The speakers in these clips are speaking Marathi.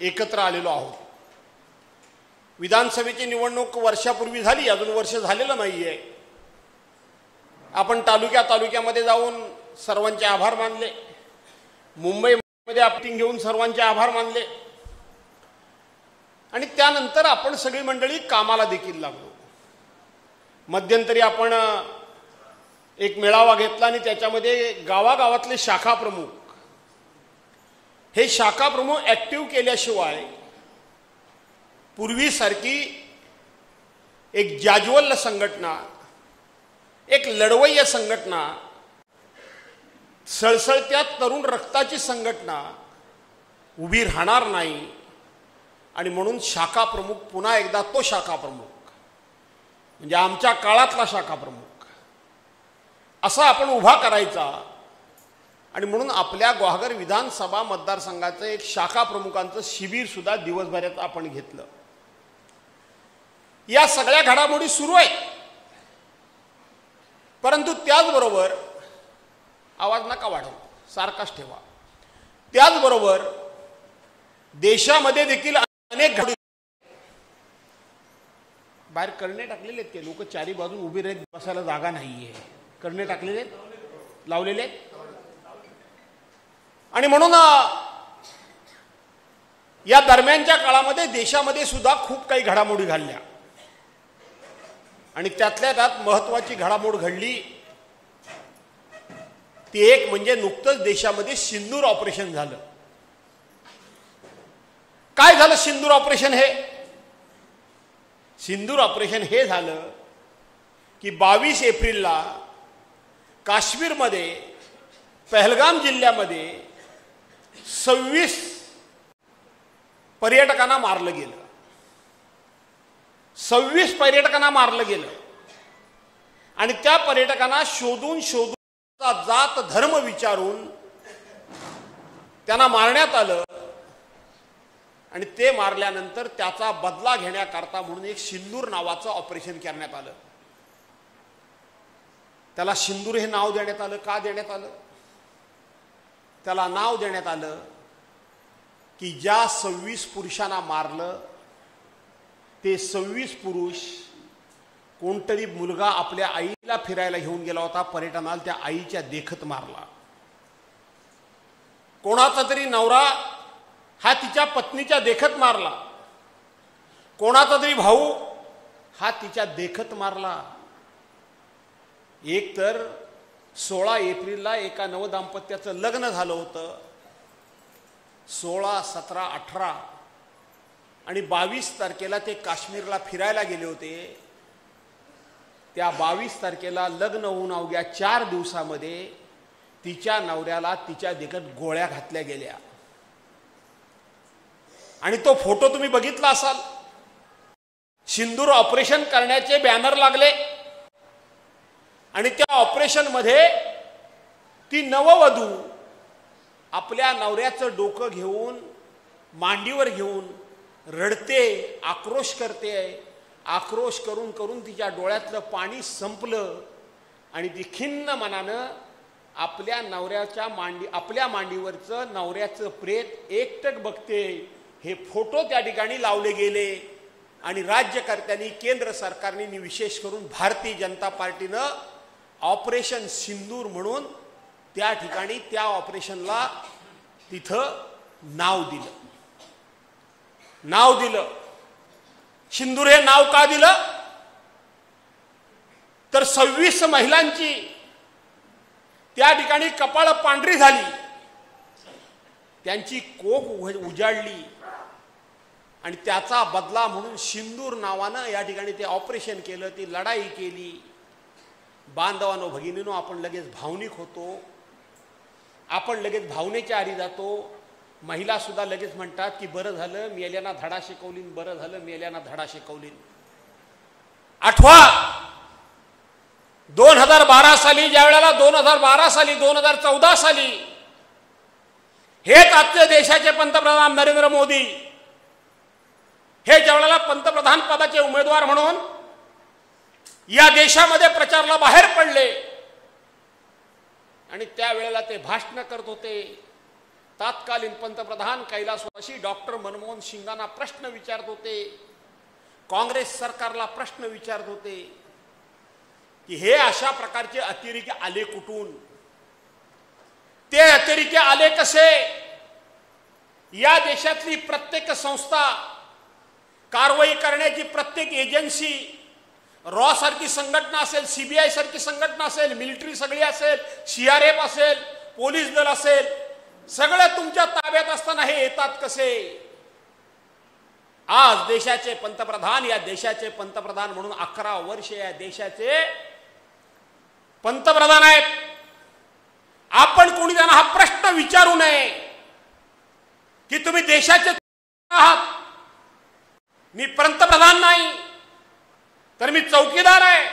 एकत्र आलेलो आहोत। विधानसभेची निवडणूक वर्षापूर्वी झाली, अजून वर्ष झालेलं नाहीये। आपण तालुक्यामध्ये जाऊन सर्वांचे आभार मानले, मुंबईमध्ये आपटिंग घेऊन सर्वांचे आभार मानले आणि त्यानंतर आपण सगळी मंडळी कामाला देखील लागलो। मध्यंतरी आपण एक मेळावा घेतला आणि त्याच्यामध्ये गावागावातले शाखा प्रमुख हे शाखा प्रमुख ॲक्टिव्ह केल्याशिवाय पूर्वीसारखी एक जाज्वल्य संघटना, एक लढवय्या संघटना, सळसळत्या तरुण रक्ताची संघटना उभी राहणार नाही। आणि म्हणून शाखा प्रमुख पुन्हा एकदा तो शाखा प्रमुख म्हणजे आमच्या काळातला शाखा प्रमुख असा आपण उभा करायचा। आणि म्हणून आपल्या गुहागर विधानसभा मतदारसंघाचं एक शाखा प्रमुखांचं शिबिर सुद्धा दिवसभरात आपण घेतलं। या सगळ्या घडामोडी सुरू आहेत, परंतु त्याचबरोबर आवाज नका वाढवू, सारखाच ठेवा। त्याचबरोबर देशामध्ये देखील अनेक घडामोडी बाहेर करणे टाकलेले आहेत। ते लोक चारी बाजून उभे राहत बसायला जागा नाहीये, करणे टाकलेले आहेत, लावलेले आहेत। आणि म्हणून या दरम्यानच्या काळामध्ये देशामध्ये सुद्धा खूप काही घडामोडी घडल्या आणि त्यातल्या त्यात महत्त्वाची घडामोड घडली ती एक म्हणजे नुकतंच देशामध्ये सिंदूर ऑपरेशन झालं। काय झालं सिंदूर ऑपरेशन? सिंदूर ऑपरेशन हे झालं की 22 एप्रिलला काश्मीरमध्ये पहलगाम जिल्ह्यामध्ये 26 पर्यटकांना मारलं गेलं। 26 पर्यटकांना मारलं गेलं आणि त्या पर्यटकांना शोधून जात धर्म विचारून त्यांना मारण्यात आलं आणि ते मारल्यानंतर त्याचा बदला घेण्याकरता म्हणून एक सिंदूर नावाचं ऑपरेशन करण्यात आलं। त्याला सिंदूर हे नाव देण्यात आलं। का देण्यात आलं? त्याला नाव देण्यात आलं की ज्या 26 पुरुषांना मारलं ते 26 पुरुष कोणतरी मुलगा आपल्या आईला फिरायला घेऊन गेला होता पर्यटनाला, त्या आईच्या देखत मारला। कोणाचा तरी नवरा हा तिच्या पत्नीच्या देखत मारला, कोणाचा तरी भाऊ हा तिच्या देखत मारला। एक तर 16 एप्रिलला एका नवदाम्पत्याचं लग्न झालं होतं, 16, 17, 18 आणि 22 तारखेला ते काश्मीरला फिरायला गेले होते। त्या 22 तारखेला लग्न होऊन अवघ्या 4 दिवसामध्ये तिच्या नवऱ्याला तिच्या देखत गोळ्या घातल्या गेल्या आणि तो फोटो तुम्ही बघितला असाल। सिंदूर ऑपरेशन करण्याचे बॅनर लागले आणि त्या ऑपरेशन मध्ये ती नववधू आपल्या नवऱ्याचं डोकं घेऊन मांडीवर घेऊन रडते, आक्रोश करते। आक्रोश करून करून तिच्या डोळ्यातलं पाणी संपलं आणि ती खिन्न मनानं आपल्या मांडीवरचं नवऱ्याचं प्रेत एकटक बघते। हे फोटो त्या ठिकाणी लावले गेले आणि राज्यकर्त्यांनी, केंद्र सरकारने, विशेष करून भारतीय जनता पार्टीनं ऑपरेशन सिंदूर म्हणून त्या ठिकाणी त्या ऑपरेशनला तिथं नाव दिलं। सिंदूर हे नाव का दिलं? तर 26 महिलांची त्या ठिकाणी कपाळ पांढरी झाली, त्यांची कोख उजाडली आणि त्याचा बदला म्हणून सिंदूर नावानं या ठिकाणी ते ऑपरेशन केलं, ती लढाई केली। बांधवांनो, भगिनींनो, आपण लगेच भावनिक होतो, आपण लगेच भावनेच्या आरी जातो। महिला सुद्धा लगेच म्हणतात की बरं झालं मेल्याना धडा शिकवलीन, बरं झालं मेल्याना धडा शिकवलीन। आठवा 2012 साली, ज्या वेळेला 2012 साली 2014 साली हेच आजचे देशाचे पंतप्रधान नरेंद्र मोदी हे ज्या वेळेला पंतप्रधान पदाचे उमेदवार म्हणून या देशामध्ये प्रचाराला बाहेर पडले आणि त्यावेळेला ते भाषण करत होते तत्कालीन पंतप्रधान कैलासवासी डॉक्टर मनमोहन सिंगांना प्रश्न विचारत होते, काँग्रेस सरकारला प्रश्न विचारत होते की हे अशा प्रकारचे अतिरेकी आले कुठून, ते अतिरेकी आले कसे। या देशातली प्रत्येक संस्था, कारवाई करण्याची प्रत्येक एजन्सी, रॉ सारखी संघटना असेल, सीबीआय सारखी संघटना असेल, मिलिटरी सगळी असेल, सीआरएफ असेल, पोलीस दल असेल, सगळे तुमच्या ताब्यात असताना हे येतात कसे। आज देशाचे पंतप्रधान, या देशाचे पंतप्रधान म्हणून 11 वर्ष या देशाचे पंतप्रधान आहेत। आपण कोणी त्यांना हा प्रश्न विचारू नये की तुम्ही देशाचे आहात, मी पंतप्रधान नाही तर मी चौकीदार आहे,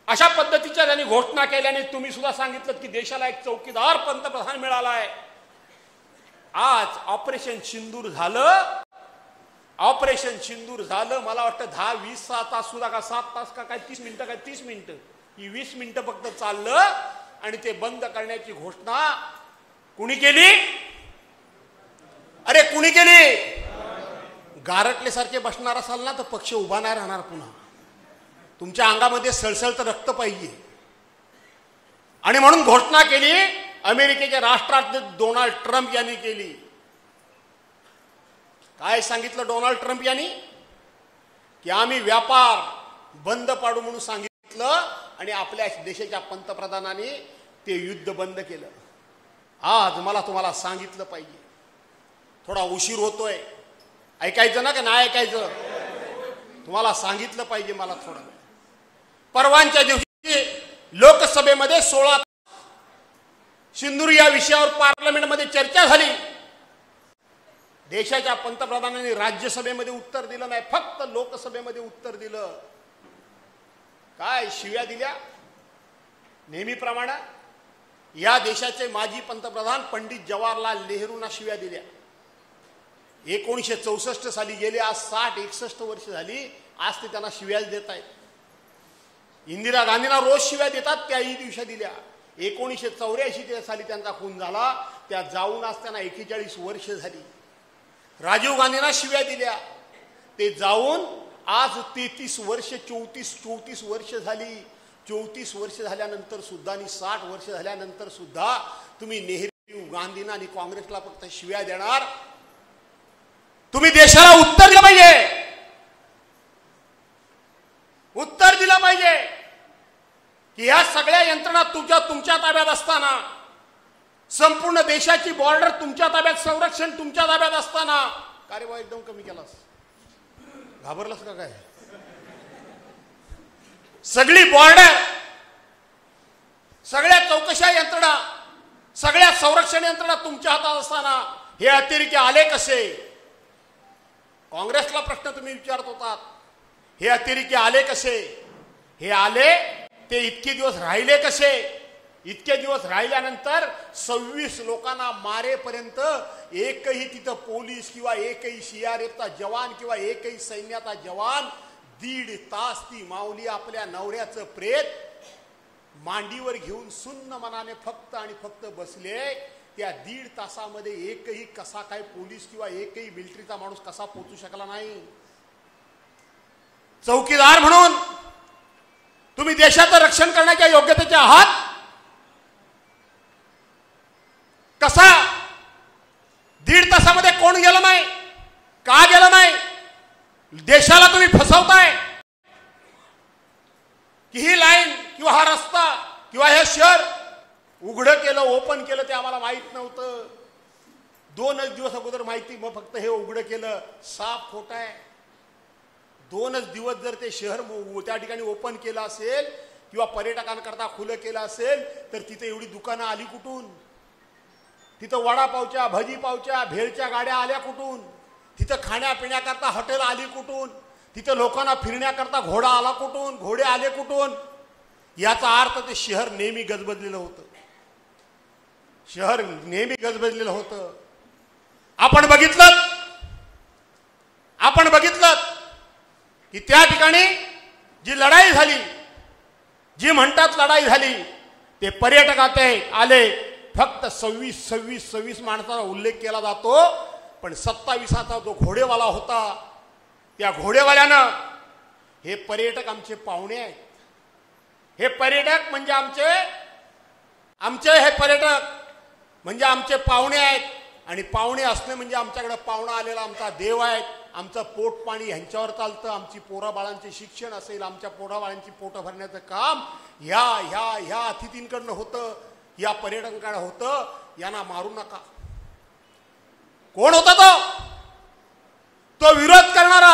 अशा पद्धतीच्या त्यांनी घोषणा केल्याने तुम्ही सुद्धा सांगितलं की देशाला एक चौकीदार पंतप्रधान मिळाला आहे। आज ऑपरेशन सिंदूर झालं, ऑपरेशन सिंदूर झालं, मला वाटतं 10-20 तास सुद्धा का 7 तास का काय 30 मिनिटं काय 30 मिनिटं, ही 20 मिनिटं फक्त चाललं आणि ते बंद करण्याची घोषणा कुणी केली? अरे कुणी केली? गारटले सारखे बसणार असाल ना तर पक्ष उभा नाही राहणार पुन्हा, तुमच्या अंगामध्ये सळसळत रक्त पाहिजे। आणि म्हणून घोषणा केली अमेरिकेचे राष्ट्राध्यक्ष डोनाल्ड ट्रम्प यांनी केली। काय सांगितलं डोनाल्ड ट्रम्प यांनी? की आम्ही व्यापार बंद पाडू म्हणून सांगितलं आणि आपल्या देशाच्या पंतप्रधानांनी ते युद्ध बंद केलं। आज मला तुम्हाला सांगितलं पाहिजे, थोडा उशीर होतोय, ऐकायचं ना का नाही ऐकायचं? तुम्हाला सांगितलं पाहिजे मला थोडं। परवांच्या दिवशी लोकसभेमध्ये 16 सिंदूर या विषयावर पार्लमेंटमध्ये चर्चा झाली। देशाच्या पंतप्रधानांनी राज्यसभेमध्ये उत्तर दिलं नाही, फक्त लोकसभेमध्ये उत्तर दिलं। काय शिव्या दिल्या नेहमीप्रमाणे। या देशाचे माजी पंतप्रधान पंडित जवाहरलाल नेहरूंना शिव्या दिल्या। 1964 साली गेले, आज 60-61 वर्ष झाली, आज ते त्यांना शिव्या देत आहेत। इंदिरा गांधींना रोज शिव्या देतात, त्याही दिवशी दिल्या। 1984 साली त्यांचा खून झाला, त्या जाऊन आज त्यांना 41 वर्ष झाली। राजीव गांधींना शिव्या दिल्या, ते जाऊन आज 33 वर्ष 34 वर्ष झाली। 34 वर्ष झाल्यानंतर सुद्धा आणि 60 वर्ष झाल्यानंतर सुद्धा तुम्ही नेहरू, गांधींना आणि काँग्रेसला फक्त शिव्या देणार। तुम्ही देशाला उत्तर दिलं पाहिजे, उत्तर दिलं पाहिजे की या सगळ्या यंत्रणा तुमच्या ताब्यात असताना, संपूर्ण देशाची बॉर्डर तुमच्या ताब्यात, संरक्षण तुमच्या ताब्यात असताना, का रे बा एकदम कमी केलास, घाबरलास का काय? सगळी बॉर्डर, सगळ्या चौकशा यंत्रणा, सगळ्या संरक्षण यंत्रणा तुमच्या हातात असताना हे अतिरेकी आले कसे? काँग्रेसला प्रश्न तुम्ही विचारत होतात, हे अतिरेकी आले कसे? हे आले ते इतके दिवस राहिले कसे? इतके दिवस राहिल्यानंतर 26 लोकांना मारेपर्यंत एकही तिथं पोलीस किंवा एकही सीआरएफचा जवान किंवा एकही सैन्याचा जवान 1.5 तास ती माऊली आपल्या नवऱ्याचं प्रेत मांडीवर घेऊन सुन्न मनाने फक्त आणि फक्त बसले। त्या 1.5 तासामध्ये एकही कसा काय पोलीस किंवा एकही मिलिटरीचा माणूस कसा पोहोचू शकला नाही। चौकीदार म्हणून तुम्ही देशाचं रक्षण करण्याच्या योग्यतेचे आहात कसा? 1.5 तासामध्ये कोण गेलं नाही? का गेलं नाही? देशाला तुम्ही फसवताय की ही लाईन किंवा हा रस्ता किंवा हे शहर उघडं केलं, ओपन केलं ते आम्हाला माहित नव्हतं। 2 दिवस अगोदर माहिती, मग फक्त हे उघडं केलं, साफ खोटं आहे। 2 दिवस जर ते शहर त्या ठिकाणी ओपन केलं असेल किंवा पर्यटकांकरता खुलं केलं असेल तर तिथे एवढी दुकानं आली कुठून? तिथं वडापावच्या, भजीपावच्या, भेळच्या गाड्या आल्या कुठून? तिथं खाण्यापिण्याकरता हॉटेल आली कुठून? तिथं लोकांना फिरण्याकरता घोडा आला कुठून? घोडे आले कुठून? याचा अर्थ ते शहर नेहमी गजबजलेलं होतं, शहर नेहमी गजबजलेलं होतं। आपण बघितलं की त्या ठिकाणी जी लढाई झाली, जी म्हणतात लढाई झाली, ते पर्यटक आले, फक्त 26 माणसाचा उल्लेख केला जातो, पण 27चा जो घोडेवाला होता, त्या घोडेवाल्यानं हे पर्यटक आमचे पाहुणे आहेत, हे पर्यटक म्हणजे आमचे हे पर्यटक म्हणजे आमचे पाहुणे आहेत, आणि पाहुणे असणे म्हणजे आमच्याकडे पाहुणा आलेला आमचा देव आहे, आमचं पोट पाणी ह्यांच्यावर चालतं, आमची पोराबाळांचे शिक्षण असेल, आमच्या पोराबाळांची पोटं भरण्याचं काम ह्या अतिथींकडनं होतं, या पर्यटकांकडे होतं. यांना मारू नका. कोण होता तो विरोध करणारा?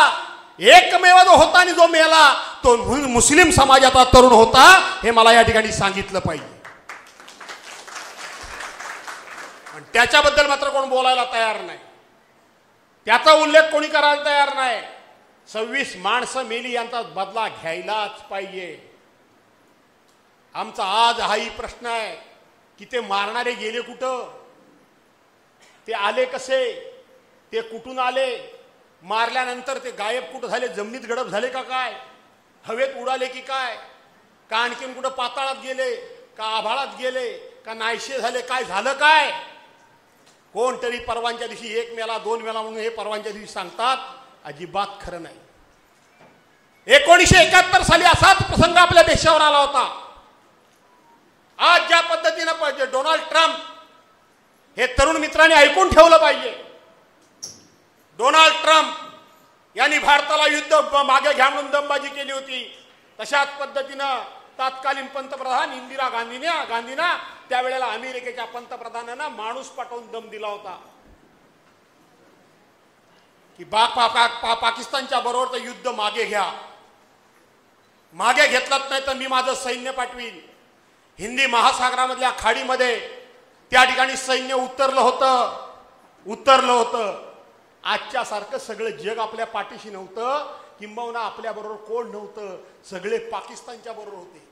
एकमेव जो होता आणि जो मेला तो मुस्लिम समाजाचा तरुण होता, हे मला या ठिकाणी सांगितलं पाहिजे. आणि त्याच्याबद्दल मात्र कोण बोलायला तयार नाही, त्याचा उल्लेख कोणी करायला तयार नाही. 26 माणसं मेली, यांचा बदला घ्यायलाच पाहिजे. आमचा आज हाही प्रश्न आहे की ते मारणारे गेले कुठं, ते आले कसे, ते कुठून आले, मारल्यानंतर ते गायब कुठं झाले, जमिनीत गडप झाले का काय, हवेत उडाले की काय, का आणखीन कुठं पाताळात गेले, का आभाळात गेले, का नाहीशे झाले, काय झालं काय? कोणतरी परवांच्या दिवशी 1 मेला 2 मेला म्हणून हे परवांच्या दिवशी सांगतात, अजिबात खरं नाही. 1971 साली असाच प्रसंग आपल्या देशावर आला होता. आज ज्या पद्धतीने डोनाल्ड ट्रम्प, हे तरुण मित्रांनी ऐकून ठेवलं पाहिजे, डोनाल्ड ट्रम्प यांनी भारताला युद्ध मागे घ्या म्हणून दमबाजी केली होती. तशाच पद्धतीनं तत्कालीन पंतप्रधान इंदिरा गांधींना त्यावेळेला अमेरिकेच्या पंतप्रधानांना माणूस पाठवून दम दिला होता की पाकिस्तानच्या बरोबर तर युद्ध मागे घ्या, मागे घेतलंच नाही तर मी माझं सैन्य पाठवीन. हिंदी महासागरामधल्या खाडीमध्ये त्या ठिकाणी सैन्य उतरलं होतं. आजच्या सारखं सगळं जग आपल्या पाठीशी नव्हतं, किंबहुना आपल्या बरोबर कोण नव्हतं, सगळे पाकिस्तानच्या बरोबर होते,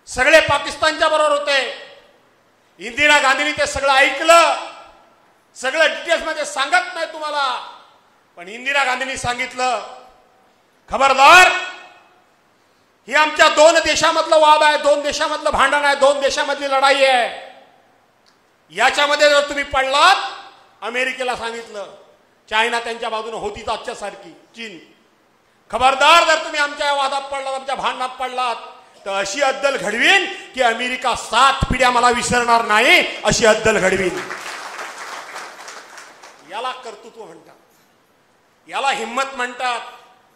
सगळे पाकिस्तानच्या बरोबर होते. इंदिरा गांधींनी ते सगळं ऐकलं, सगळं डिटेल्स मध्ये सांगत नाही तुम्हाला, पण इंदिरा गांधींनी सांगितलं, खबरदार, ही आमच्या 2 देशामधलं वाद आहे, 2 देशामधलं भांडण आहे, 2 देशामधली लढाई आहे. याच्यामध्ये जर तुम्ही पडलात, अमेरिकेला सांगितलं, चायना त्यांच्या बाजूने होतीच आजच्या सारखी, चीन, खबरदार, जर तुम्ही आमच्या वादात पडलात, आमच्या भांडणात पडलात, तर अशी अद्दल घडवीन की अमेरिका 7 पिढ्या मला विसरणार नाही, अशी अद्दल घडवीन. याला कर्तृत्व म्हणतात, याला हिम्मत म्हणतात,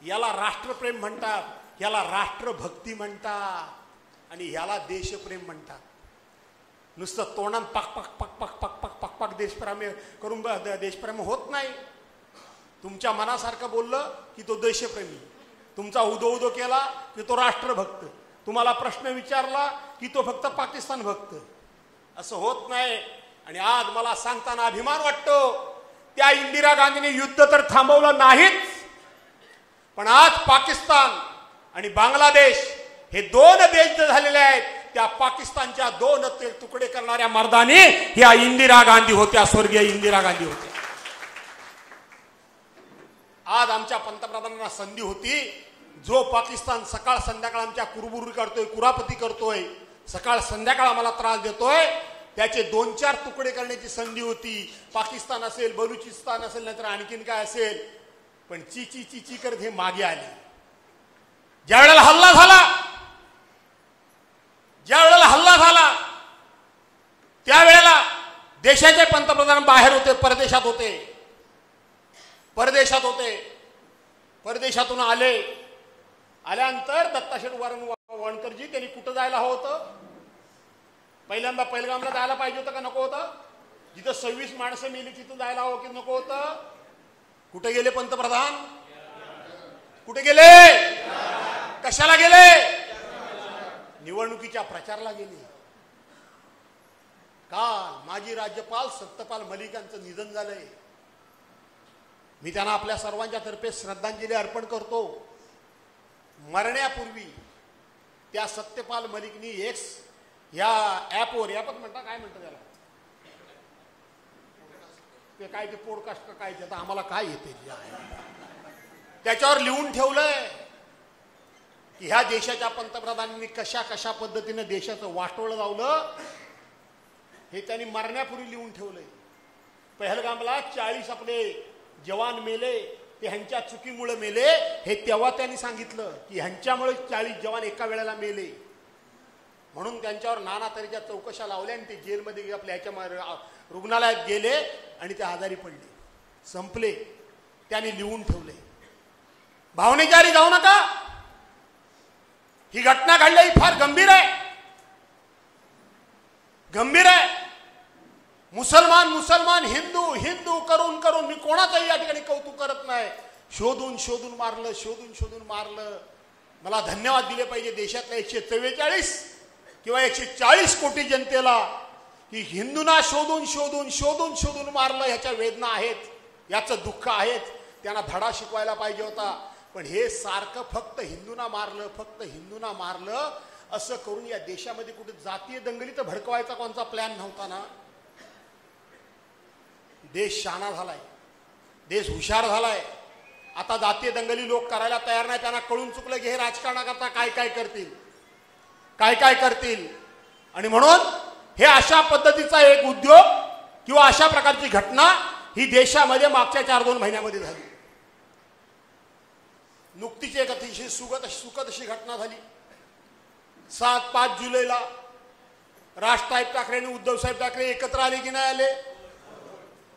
याला राष्ट्रप्रेम म्हणतात, याला राष्ट्रभक्ती म्हणतात, आणि याला देशप्रेम म्हणतात. नुसतं तोंडात पाक पाक पाक पाक पाक पाक पाक पाक देशप्रेम करून देशप्रेम होत नाही. तुमच्या मनासारखं बोललं की तो देशप्रेमी, तुमचा उदो केला की तो राष्ट्रभक्त, तुम्हाला प्रश्न विचारला की तो फक्त पाकिस्तान भक्त. असं होत नाही. आणि आज मला सांगताना अभिमान वाटतो, त्या इंदिरा गांधींनी युद्ध तर थांबवलं नाहीच, पण आज पाकिस्तान आणि बांगलादेश हे 2 देश झालेले आहेत, त्या पाकिस्तानच्या 2 तुकडे करणाऱ्या मर्दानी ह्या इंदिरा गांधी होत्या, स्वर्गीय इंदिरा गांधी होत्या. आज आमच्या पंतप्रधानांना संधी होती, जो पाकिस्तान सकाळ संध्याकाळ आमच्या कुरबुरी करतोय, कुरापती करतोय, सकाळ संध्याकाळ आम्हाला त्रास देतोय, त्याचे 2-4 तुकडे करण्याची संधी होती. पाकिस्तान असेल, बलुचिस्तान असेल, नाहीतर आणखीन काय असेल, पण ची करत हे मागे आले. ज्या वेळेला हल्ला झाला त्यावेळेला देशाचे पंतप्रधान बाहेर होते, परदेशात होते. परदेशातून आल्यानंतर दत्ताशेठ वणकरजी त्यांनी कुठं जायला हवं होतं? पहिल्यांदा पहिलगामला जायला पाहिजे होतं का नको होतं? जिथं 26 माणसं मेली तिथं जायला हवं की नको होतं? कुठे गेले पंतप्रधान? कुठे गेले? कशाला गेले? निवडणुकीच्या प्रचाराला गेले. काल माजी राज्यपाल सत्यपाल मलिक यांचं निधन झालंय. मी त्यांना आपल्या सर्वांच्या तर्फे श्रद्धांजली अर्पण करतो. मरण्यापूर्वी त्या सत्यपाल मलिकनी एक्स या ॲपवर, म्हणता काय म्हणतात त्याला, ते काय ते पॉडकास्ट काय ते, आता आम्हाला काय येते, त्याच्यावर लिहून ठेवलंय की ह्या देशाच्या पंतप्रधानांनी कशा पद्धतीने देशाचं वाटोळं लावलं हे त्यांनी मरण्यापूर्वी लिहून ठेवलंय. पहलगामला 40 आपले जवान मेले, ते ह्यांच्या चुकीमुळे मेले. हे तेव्हा त्यांनी सांगितलं की ह्यांच्यामुळे 40 जवान एका वेळेला मेले. म्हणून त्यांच्यावर नाना तऱ्हेच्या चौकशा लावल्या आणि ते जेलमध्ये आपल्या ह्याच्या रुग्णालयात गेले आणि ते आजारी पडले, संपले. त्यांनी लिहून ठेवले. भावनेच्यारी जाऊ नका. ही घटना घडली, ही फार गंभीर आहे, गंभीर आहे. मुसलमान मुसलमान, हिंदू हिंदू करून करून मी कोणाचंही या ठिकाणी कौतुक करत नाही. शोधून शोधून मारलं, शोधून शोधून मारलं. मला धन्यवाद दिले पाहिजे देशातल्या 144 किंवा 140 कोटी जनतेला की हिंदूंना शोधून शोधून शोधून शोधून मारलं. ह्याच्या वेदना आहेत, याचं दुःख आहेत. त्यांना धडा शिकवायला पाहिजे होता. पण हे सारखं फक्त हिंदूंना मारलं, फक्त हिंदूंना मारलं असं करून या देशामध्ये कुठे जातीय दंगली तर भडकवायचा कोणता प्लॅन नव्हता ना. देश शहाणा झालाय, देश हुशार झालाय. आता जातीय दंगली लोक करायला तयार नाही. त्यांना कळून चुकलं की हे राजकारणाकरता काय काय करतील, काय काय करतील. आणि म्हणून हे अशा पद्धतीचा एक उद्योग किंवा अशा प्रकारची घटना ही देशामध्ये मागच्या 4-2 महिन्यामध्ये झाली. नुकतीच एक अतिशय सुखद अशी घटना झाली. 7-5 जुलैला राजसाहेब ठाकरे आणि उद्धवसाहेब ठाकरे एकत्र आले की नाही आले,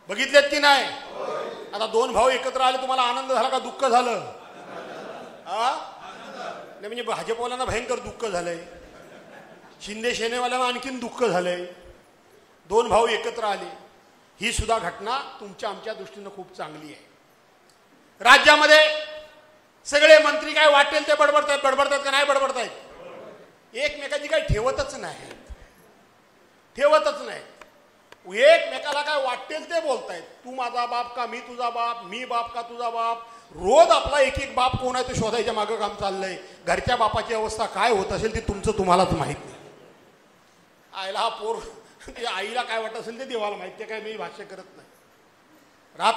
बघितलेत की नाही. आता 2 भाऊ एकत्र आले, तुम्हाला आनंद झाला का दुःख झालं? नाही म्हणजे भाजपवाल्यांना भयंकर दुःख झालंय, शिंदे सेनेवाल्यांना आणखीन दुःख झालंय. 2 भाऊ एकत्र आले. ही सुद्धा घटना तुमच्या आमच्या दृष्टीनं खूप चांगली आहे. राज्यामध्ये सगळे मंत्री काय वाटेल ते बडबडतायत, बडबडतात का नाही बडबडतायत? एकमेकाची काही ठेवतच नाही, ठेवतच नाही. एकमेकाला काय वाटेल ते बोलतायत. तू माझा बाप का मी तुझा बाप, मी बाप का तुझा बाप. रोज आपला एक एक बाप कोण आहे ते शोधायच्या मागं काम चाललंय. घरच्या बापाची अवस्था काय होत असेल ती तुमचं तुम्हालाच माहित नाही. आईला हा पोर, आईला काय वाटत असेल ते देवाला माहिती, काय मी भाष्य करत नाही.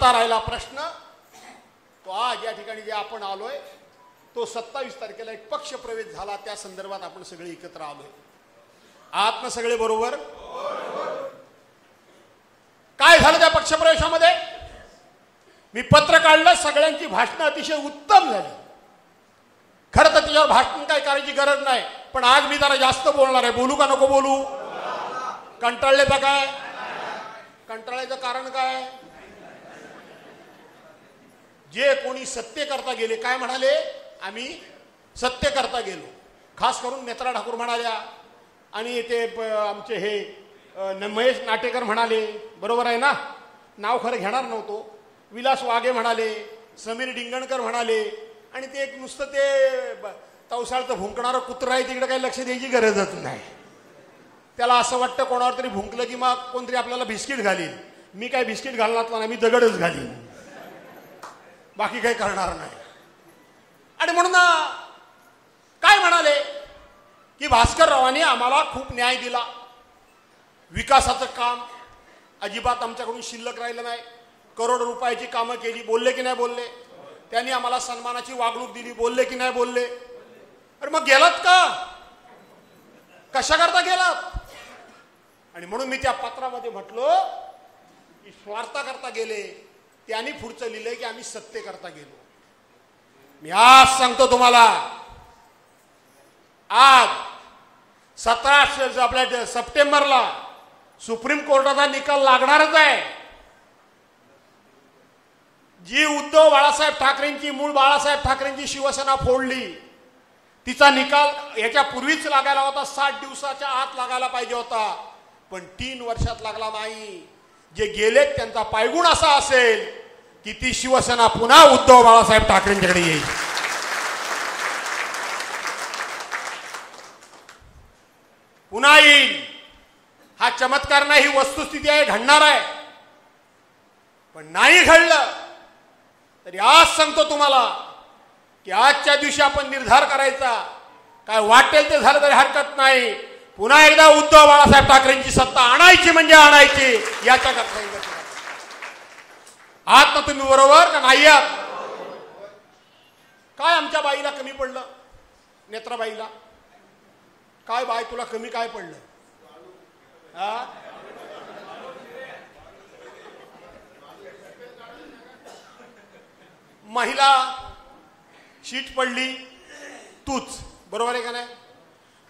राहिला प्रश्न तो आज या ठिकाणी जे आपण आलोय तो 27 तारखेला एक पक्ष प्रवेश झाला. त्या संदर्भात आपण सगळे एकत्र आलोय. आहात ना सगळे बरोबर? काय झालं त्या पक्षप्रवेशामध्ये? मी पत्र काढलं, सगळ्यांची भाषणं अतिशय उत्तम झाली. खरं तर त्याच्यावर भाषण काय करायची गरज नाही, पण आज मी जरा जास्त बोलणार आहे. बोलू का नको बोलू? कंटाळले का काय? कंटाळायचं कारण काय? जे कोणी सत्य करता गेले काय म्हणाले? आम्ही सत्य करता गेलो. खास करून नेत्रा ठाकूर म्हणाल्या आणि ते आमचे हे महेश नाटेकर म्हणाले, बरोबर आहे ना, नाव खरं घेणार नव्हतो. विलास वाघे म्हणाले, समीर डिंगणकर म्हणाले. आणि ते एक नुसतं ते तवसाळचं भुंकणारं कुत्रं आहे, तिकडे काही लक्ष द्यायची गरजच नाही. त्याला असं वाटतं कोणावर तरी भुंकलं की मग कोणतरी आपल्याला बिस्किट घालील. मी काय बिस्किट घालणार नाही, मी दगडच घालीन, बाकी काही करणार नाही. आणि म्हणून काय म्हणाले की भास्कररावांनी आम्हाला खूप न्याय दिला, विकासाचं काम अजिबात आमच्याकडून शिल्लक राहिलं नाही, करोड रुपयाची कामं केली. बोलले की नाही बोलले? त्यांनी आम्हाला सन्मानाची वागणूक दिली. बोलले की नाही बोलले? अरे मग गेलात का? कशा करता गेलात? आणि म्हणून मी त्या पत्रामध्ये म्हटलो की स्वार्था करता गेले. त्यांनी पुढचं लिहिलंय की आम्ही सत्य करता गेलो. मी आज सांगतो तुम्हाला, आज 17 आपल्या सप्टेंबरला सुप्रीम कोर्टाचा निकाल लागणारच आहे. जी उद्धव बाळासाहेब ठाकरेंची, मूळ बाळासाहेब ठाकरेंची शिवसेना फोडली, तिचा निकाल याच्या पूर्वीच लागायला होता. 60 दिवसाच्या आत लागायला पाहिजे होता, पण 3 वर्षात लागला नाही. जे गेलेत त्यांचा पायगुण असा असेल की ती शिवसेना पुन्हा उद्धव बाळासाहेब ठाकरेंच्याकडे येईल. पुन्हा येईल. हा चमत्कार नाही, ही वस्तुस्थिती आहे, घडणार आहे. पण नाही घडलं तरी आज सांगतो तुम्हाला की आजच्या दिवशी आपण निर्धार करायचा. काय वाटेल ते झालं तरी हरकत नाही. पुन्हा एकदा उद्धव बाळासाहेब ठाकरेंची सत्ता आणायची म्हणजे आणायची. याच्या करता आहात ना तुम्ही बरोबर का नाही आहात? काय आमच्या बाईला कमी पडलं? नेत्राबाईला काय बाई तुला कमी काय पडलं? महिला शीट पडली तूच, बरोबर आहे का नाही?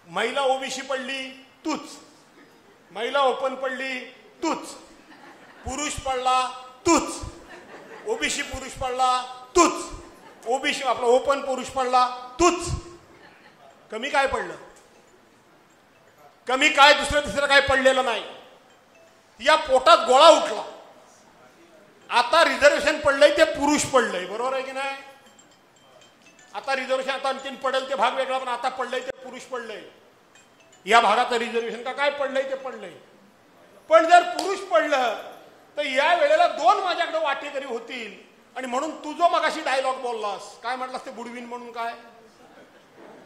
महिला ओबीसी पडली तूच, महिला ओपन पडली तूच, पुरुष पडला तूच, ओबीसी पुरुष पडला तूच, ओबीसी आपला ओपन पुरुष पडला तूच. कमी काय पडलं? कमी काय दुसरं तिसरं काय पडलेलं नाही. या पोटात गोळा उठला. आता रिझर्वेशन पडलंय ते पुरुष पडलंय, बरोबर आहे की नाही? आता रिझर्वेशन आता आणखीन पडेल ते भाग वेगळा, पण आता पडलंय ते पुरुष पडलंय. या भागाचं रिझर्वेशन का काय पडलंय ते पडलंय. पण जर पुरुष पडलं तर या वेळेला दोन माझ्याकडे वाटेकरी होतील. आणि म्हणून तू जो मगाशी डायलॉग बोललास, काय म्हटलास ते बुडवीन म्हणून, काय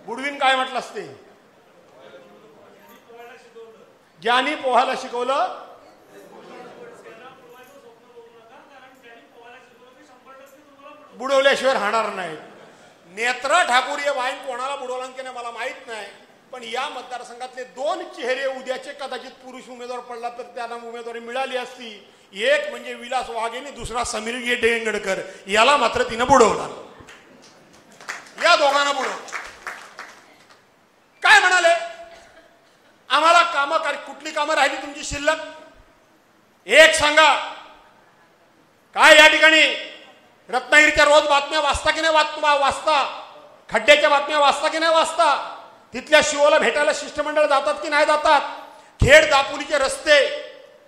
बुडवीन काय म्हटलास ते? ज्ञानी पोहायला शिकवलं, बुडवल्याशिवाय राहणार नाही. नेत्रा ठाकूर हे वाईन कोणाला बुडवलं की नाही मला माहित नाही, पण या मतदारसंघातले दोन चेहरे उद्याचे कदाचित पुरुष उमेदवार पडला तर त्यांना उमेदवारी मिळाली असती. एक म्हणजे विलास वाघेने, दुसरा समीर डेंगडकर. याला मात्र तिनं बुडवला. या दोघांना बुडवलं. काय म्हणाले? आम्हाला कामं, कुठली कामं राहिली तुमची शिल्लक? एक सांगा. काय या ठिकाणी रत्नागिरीच्या रोज बातम्या वाचता की नाही वाचता? खड्ड्याच्या बातम्या वाचता की नाही वाचता? तिथल्या शिवला भेटायला शिष्टमंडळ जातात की नाही जातात? खेड दापोलीचे रस्ते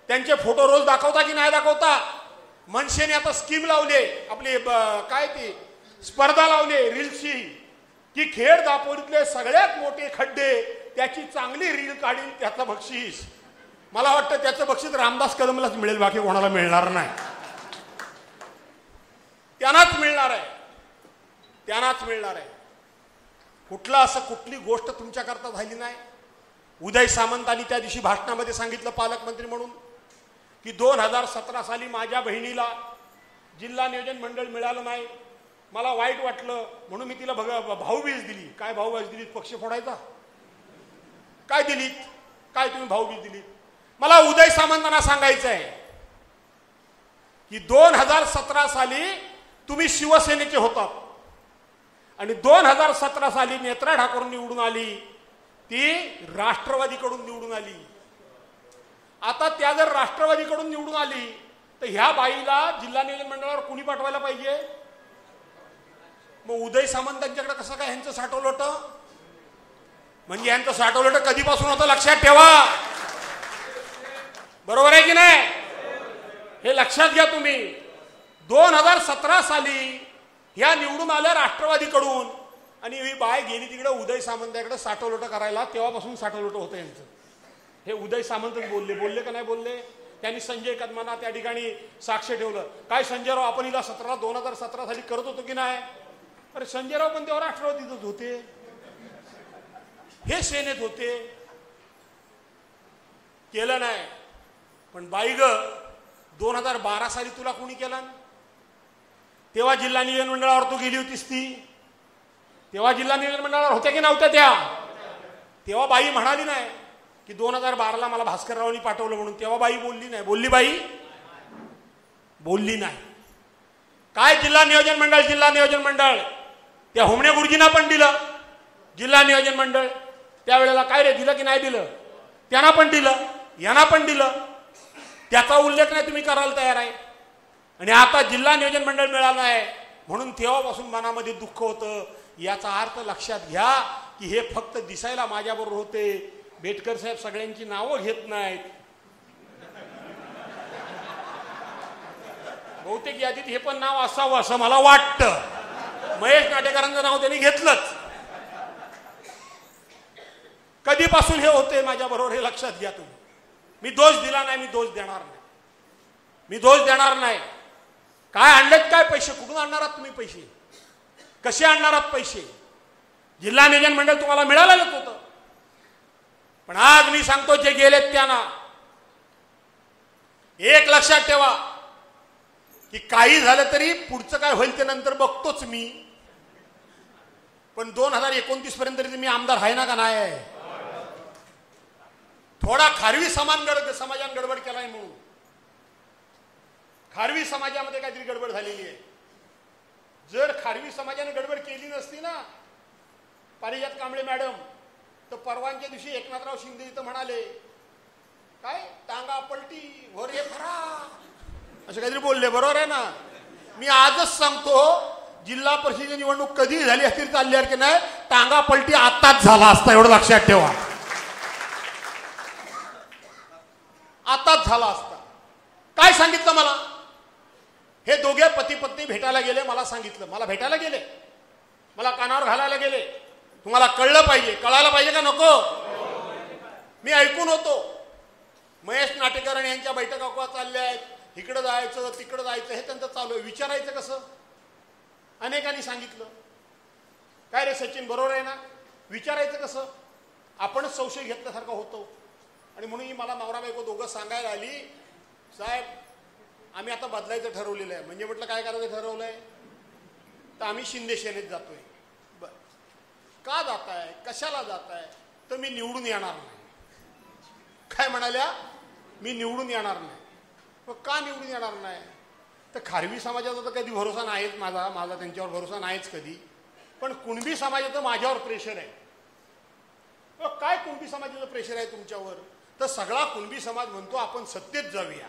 त्यांचे फोटो रोज दाखवता की नाही दाखवता? मनसेने आता स्कीम लावले, आपली काय ती स्पर्धा लावली रील्सची, की खेड दापोलीतले सगळ्यात मोठे खड्डे त्याची चांगली रील काढील त्याचं बक्षीस. मला वाटतं त्याचं बक्षीस रामदास कदमलाच मिळेल, बाकी कोणाला मिळणार नाही. त्यांनाच मिळणार आहे, त्यांनाच मिळणार आहे. कुठला असं कुठली गोष्ट तुमच्याकरता झाली नाही? उदय सामंतांनी त्या दिवशी भाषणामध्ये सांगितलं पालकमंत्री म्हणून, की 2017 साली माझ्या बहिणीला जिल्हा नियोजन मंडळ मिळालं नाही, मला वाईट वाटलं, म्हणून मी तिला भाऊबीज दिली. काय भाऊबीज दिलीत? पक्ष फोडायचा? काय दिलीत? काय तुम्ही भाऊबीज दिलीत? मला उदय सामंतांना सांगायचं आहे की 2017 साली तुम्ही शिवसेनेचे होतात आणि 2017 साली नेत्रा ठाकूर निवडून आली, ती राष्ट्रवादीकडून निवडून आली. आता त्या जर राष्ट्रवादीकडून निवडून आली तर ह्या बाईला जिल्हा नियोजन मंडळावर कुणी पाठवायला पाहिजे? मग उदय सामंतांच्याकडे कसं काय ह्यांचं साठवलोट? म्हणजे ह्यांचं साठवलोट कधीपासून होतं लक्षात ठेवा, बरोबर आहे की नाही? हे लक्षात घ्या तुम्ही. 2017 साली ह्या निवडून आल्या राष्ट्रवादीकडून आणि ही बाय गेली तिकडे उदय सामंतांकडे साठवलोट करायला. तेव्हापासून साठवलोट होतं यांचं. हे उदय सामंतच बोलले का नाही बोलले? त्यांनी संजय कदमांना त्या ठिकाणी साक्ष ठेवलं. काय संजयराव आपण हिला 2017 साली करत होतो की नाही? अरे संजयराव पण तेव्हा राष्ट्रवादीतच होते, हे सेनेत होते, केलं नाही. पण बाई ग 2012 साली तुला कोणी केलं? तेव्हा जिल्हा नियोजन मंडळावर तू गेली होतीस ती. तेव्हा जिल्हा नियोजन मंडळावर होत्या की नव्हत्या त्या? तेव्हा बाई म्हणाली नाही की 2012ला मला भास्कररावांनी पाठवलं म्हणून. तेव्हा बाई बोलली नाही. बोलली बाई? बोलली नाही. काय जिल्हा नियोजन मंडळ, जिल्हा नियोजन मंडळ त्या होमणे गुरुजींना पण दिलं जिल्हा नियोजन मंडळ. त्यावेळेला काय रे दिलं की नाही दिलं? त्यांना पण दिलं, यांना पण दिलं. त्याचा उल्लेख नाही तुम्ही करायला तयार आहे. आणि आता जिल्हा नियोजन मंडळ मिळालं आहे म्हणून तेव्हापासून मनामध्ये दुःख होतं. याचा अर्थ लक्षात घ्या की हे फक्त दिसायला माझ्याबरोबर होते. बेटकर साहेब सगळ्यांची नावं घेत नाहीत. बहुतेक यादीत हे पण नाव असावं असं मला वाटतं. महेश नाटेकरांचं नाव त्यांनी घेतलंच. कधीपासून हे होते माझ्याबरोबर हे लक्षात घ्या तुम्ही. मी दोष दिला नाही, मी दोष देणार नाही, मी दोष देणार नाही. काय आणलेत? काय पैसे कुठून आणणार आहात तुम्ही? पैसे कसे आणणार आहात? पैसे जिल्हा नियोजन मंडळ तुम्हाला मिळालेलंच होतं. पण आज मी सांगतो जे गेलेत त्यांना एक लक्षात ठेवा की काही झालं तरी पुढचं काय होईल ते नंतर बघतोच मी. पण 2029 पर्यंत तरी मी आमदार आहे ना का नाही आहे? थोडा खारवी समाजाने गडबड केलाय म्हणून खारवी समाजामध्ये काहीतरी गडबड झालेली आहे. जर खारवी समाजाने गडबड केली नसती ना, पारिजात कांबळे मॅडम, तर परवानच्या दिवशी एकनाथराव शिंदे इथं म्हणाले काय टांगा पलटी वर ये फरा असं काहीतरी बोलले. बरोबर आहे ना? मी आजच सांगतो, जिल्हा परिषदेची निवडणूक कधी झाली असती चालली की नाही, टांगा पलटी आताच झाला असता, एवढं लक्षात ठेवा. आताच झाला असता. काय सांगितलं मला? हे दोघे पती पत्नी भेटायला गेले, मला सांगितलं, मला भेटायला गेले, मला कानावर घालायला गेले. तुम्हाला कळलं पाहिजे, कळायला पाहिजे का नको? मी ऐकून होतो, महेश नाटेकर आणि यांच्या बैठका चालल्या आहेत, इकडं जायचं तिकडं जायचं, हे त्यांचं चालू आहे. विचारायचं कसं? अनेकांनी सांगितलं. काय रे सचिन, बरोबर आहे ना? विचारायचं कसं? आपणच संशय घेतल्यासारखं होतो. आणि म्हणून मला नवरा बायको दोघं सांगायला आली, साहेब आम्ही आता बदलायचं ठरवलेलं आहे. म्हणजे म्हटलं काय करायचं ठरवलंय? तर आम्ही शिंदे सेनेत जातोय. बर, का जाताय, कशाला जाताय? तर मी निवडून येणार नाही. काय म्हणाल्या? मी निवडून येणार नाही. मग का निवडून येणार नाही? तर खारवी समाजाचा तर कधी भरोसा नाहीच माझा त्यांच्यावर भरोसा नाहीच कधी. पण कुणबी समाजाचं माझ्यावर प्रेशर आहे. काय कुणबी समाजाचं प्रेशर आहे तुमच्यावर? तर सगळा कुणबी समाज म्हणतो आपण सत्तेत जाऊया.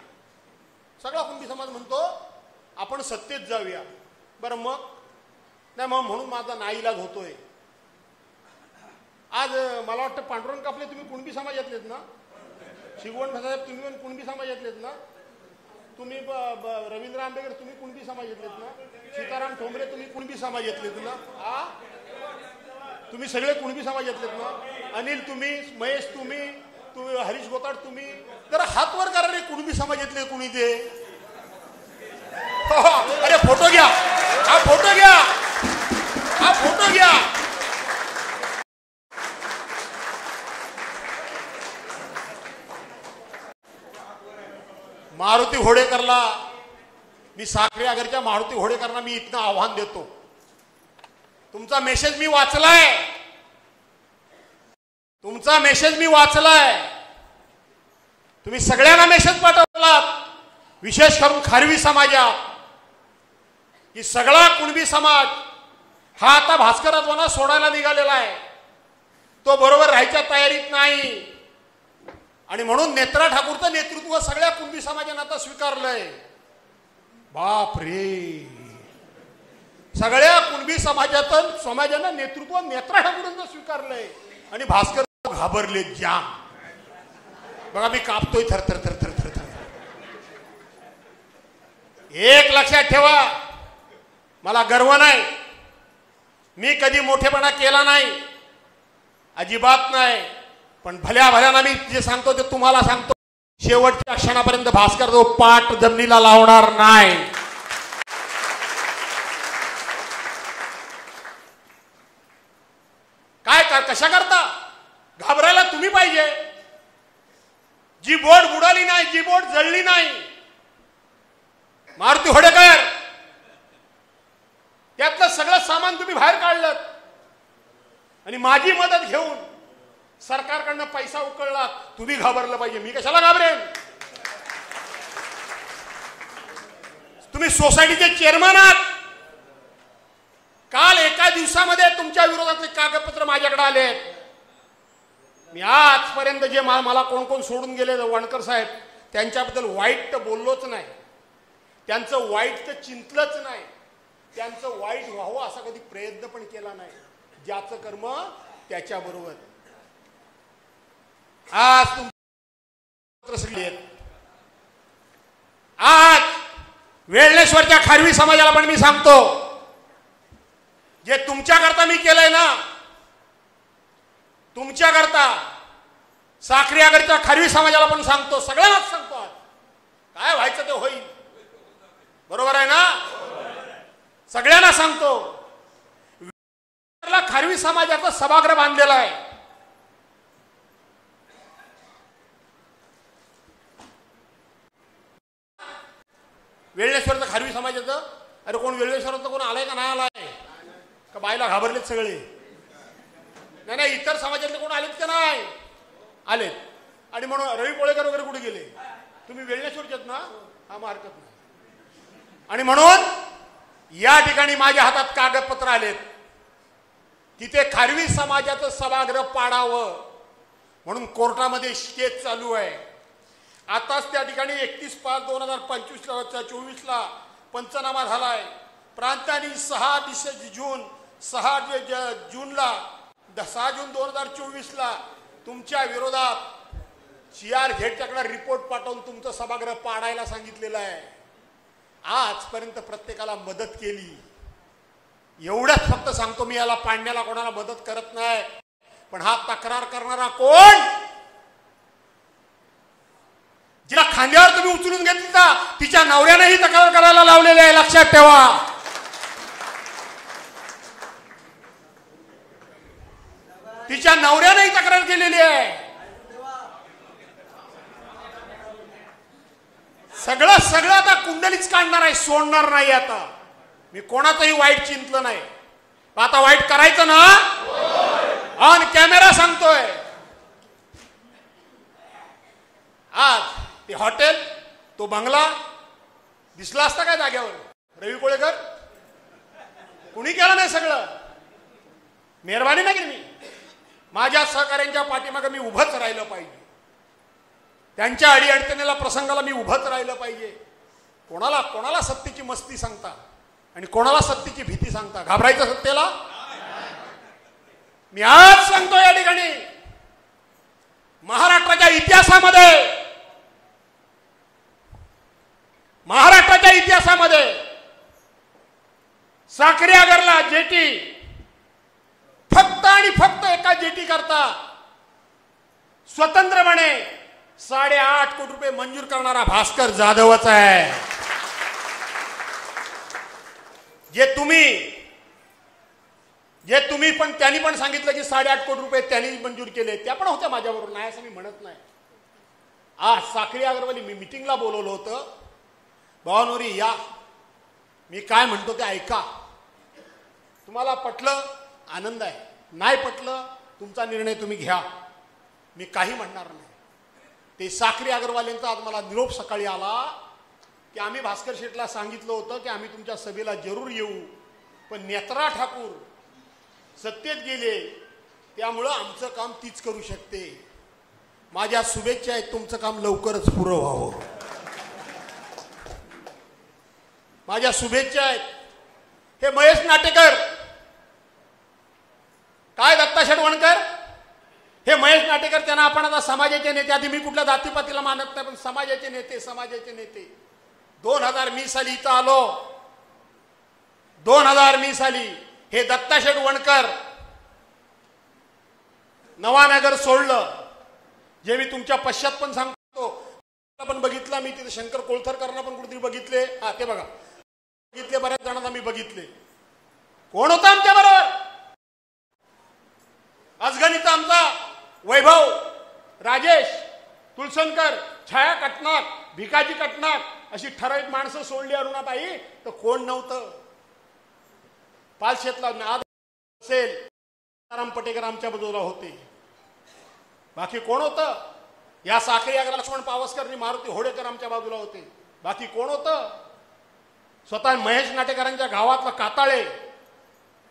सगळा कुणबी समाज म्हणतो आपण सत्तेत जाऊया. बरं मग नाही, मग म्हणून माझा नाईलाज होतोय. आज मला वाटतं पांडुरंग कापले तुम्ही कुणबी समाजातलेत ना? शिगवण साहेब तुम्ही पण कुणबी समाजातलेत ना? तुम्ही रवींद्र आंबेकर तुम्ही कुणबी समाजातलेत ना? सीताराम ठोंबरे तुम्ही कुणबी समाजातलेत ना? तुम्ही सगळे कुणबी समाजातलेत ना? अनिल तुम्ही, महेश तुम्ही, हरीश गोताड तुम्ही. जरा हात वर करा रे कुणबी समाजातले कुणी ते. अरे फोटो घ्या, हा फोटो घ्या, हा फोटो घ्या. मारुती होडेकरला मी, साखरे आगरच्या मारुती होडेकरला मी इथनं आव्हान देतो. तुमचा मेसेज मी वाचलाय, तुमचा मेसेज मी वाचलाय. तुम्ही सगळ्यांना मेसेज पाठवलात, विशेष करून खारवी समाजात, की सगळा कुणबी समाज हा आता भास्करत्वाना सोडायला निघालेला आहे. तो बरोबर राहायच्या तयारीत नाही. आणि म्हणून नेत्रा ठाकूरचं नेतृत्व सगळ्या कुणबी समाजाने आता स्वीकारलंय. बाप रे, सगळ्या कुणबी समाजानं नेतृत्व नेत्रा ठाकूरांचं स्वीकारलंय. आणि भास्कर घाबरले जाम. बघा मी कापतोय थरथर थरथर थरथर. एक लक्षात ठेवा, मला गर्व नाही, मी कधी मोठेपणा केला नाही, अजिबात नाही. पण भल्या भल्याना मी जे सांगतो ते तुम्हाला सांगतो, शेवटच्या क्षणापर्यंत भास्कर जो पाठ जमिनीला लावणार नाही. काय कशा करता? घाबरायला तुम्ही पाहिजे. जी बोट बुडाली नाही, जी बोट जळली नाही, मारुती होडेकर, त्यातलं सगळं सामान तुम्ही बाहेर काढलं आणि माझी मदत घेऊन सरकारकडनं पैसा उकळला. तुम्ही घाबरलं पाहिजे. मी कशाला घाबरेन? तुम्ही सोसायटीचे चेअरमन आहात. काल एका दिवसामध्ये तुमच्या विरोधातले कागदपत्र माझ्याकडे आले. मी आजपर्यंत जे मला कोण कोण सोडून गेले, वणकर साहेब, त्यांच्याबद्दल वाईट तर बोललोच नाही, त्यांचं वाईट तर चिंतलंच नाही, त्यांचं वाईट व्हावं असा कधी प्रयत्न पण केला नाही. ज्याचं कर्म त्याच्याबरोबर. आज आज वेळलेश्वरच्या खारवी समाजाला पण मी सांगतो, जे तुमच्याकरता मी केलंय ना, तुमच्याकरता साखरी आगरच्या खारवी समाजाला पण सांगतो, सगळ्यांनाच सांगतो. आज काय व्हायचं ते होईल. बरोबर आहे ना? सगळ्यांना सांगतो. खारवी समाजाचा सभागृह बांधलेला आहे. वेळलेश्वरचं खारवी समाजाचं. अरे कोण वेळलेश्वराचं कोण आलाय का नाही आलाय? का बायला घाबरलेत सगळे? नाही, इतर समाजातले कोण आलेत का नाही आलेत. आणि म्हणून रवी कोळेकर वगैरे कुठे गेले? तुम्ही वेळलेश्वरचेत ना? हा, हरकत नाही. आणि म्हणून या ठिकाणी माझ्या हातात कागदपत्र आलेत की ते खारवी समाजाचं सभागृह पाडावं म्हणून कोर्टामध्ये केस चालू आहे। आताच त्या ठिकाणी 31/5/2024 पंचनामा झालाय। प्रांतांनी 6 जूनला 6 जून 2024 तुमच्या विरोधात CRZच्याकडे रिपोर्ट पाठवून तुमचं सभागृह पाडायला सांगितलेलं आहे। आजपर्यंत प्रत्येकाला मदत केली, एवढंच फक्त सांगतो मी, याला पाडण्याला कोणाला मदत करत नाही। पण हा तक्रार करणारा कोण? जिला खांद्यावर तुम्ही उचलून घेतली ना तिच्या नवऱ्यानेही तक्रार करायला लावलेली आहे, लक्षात ठेवा। तिच्या नवऱ्यानेही तक्रार केलेली आहे। सगळं आता कुंडलीच काढणार आहे, सोडणार नाही। आता मी कोणाचंही वाईट चिंतलं नाही, आता वाईट करायचं ना, ऑन कॅमेरा सांगतोय। आज ते हॉटेल, तो बंगला दिसला असता काय जाग्यावर? रवी कोळेकर कुणी केलं नाही, सगळं मेहरबानी नाही केली। मी माझ्या सहकार्यांच्या पाठीमागे मी उभंच राहिलं पाहिजे, त्यांच्या अडीअडचणीला प्रसंगाला मी उभंच राहिलं पाहिजे। कोणाला सत्तेची मस्ती सांगता आणि कोणाला सत्तेची भीती सांगता? घाबरायचं सत्तेला? मी आज सांगतो या ठिकाणी, महाराष्ट्राच्या इतिहासामध्ये साखरी आगरला जेटी फक्त आणि फक्त एका जेटी करता स्वतंत्रपणे 8.5 कोटी रुपये मंजूर करणारा भास्कर जाधवच आहे। जे तुम्ही पण त्यांनी पण सांगितलं की 8.5 कोटी रुपये त्यांनी मंजूर केले, त्या पण होत्या माझ्याबरोबर, नाही असं मी म्हणत नाही। आज साखरी आगरवाली मी मीटिंगला बोलवलं होतं, भावानोरी या, मी काय म्हणतो ते ऐका। तुम्हाला पटलं आनंद आहे, नाही पटलं तुमचा निर्णय तुम्ही घ्या, मी काही म्हणणार नाही। ते साखरी आगरवाल्यांचा आज मला निरोप सकाळी आला की आम्ही भास्कर शेठला सांगितलं होतं की आम्ही तुमच्या सभेला जरूर येऊ, पण नेत्रा ठाकूर सत्तेत गेले, त्यामुळं आमचं काम तीच करू शकते। माझ्या शुभेच्छा आहेत, तुमचं काम लवकरच पुरं व्हावं, माझ्या शुभेच्छा आहेत। हे महेश नाटेकर काय, दत्ता शेटवणकर, हे महेश नाटेकर, त्यांना आपण आता समाजाचे नेते, आधी मी कुठल्या जातीपातीला मानत नाही, पण समाजाचे नेते 2000 साली इथं आलो, 2000 साली हे दत्ता शेटवणकर नवानगर सोडलं, जे मी तुमच्या पश्चात पण सांगतो, पण बघितला मी तिथे शंकर कोळथरकरांना पण कुठेतरी बघितले, हा ते बघा बघितले, बऱ्याच जणांना मी बघितले। कोण होता आमच्या बरोबर? अजगणीचा आमचा वैभव, राजेश तुळसनकर, छाया कटनाक, भिकाजी कटनाक, अशी ठराविक माणसं सोडली अरुणाबाई, तर कोण नव्हतं। पालशेतला नाद असेल, राम पटेकर आमच्या बाजूला होते, बाकी कोण होतं? या साखरी आगरा लक्ष्मण पावसकर आणि मारुती होडेकर आमच्या बाजूला होते, बाकी कोण होतं? स्वतः महेश नाटेकरांच्या गावातलं काताळे,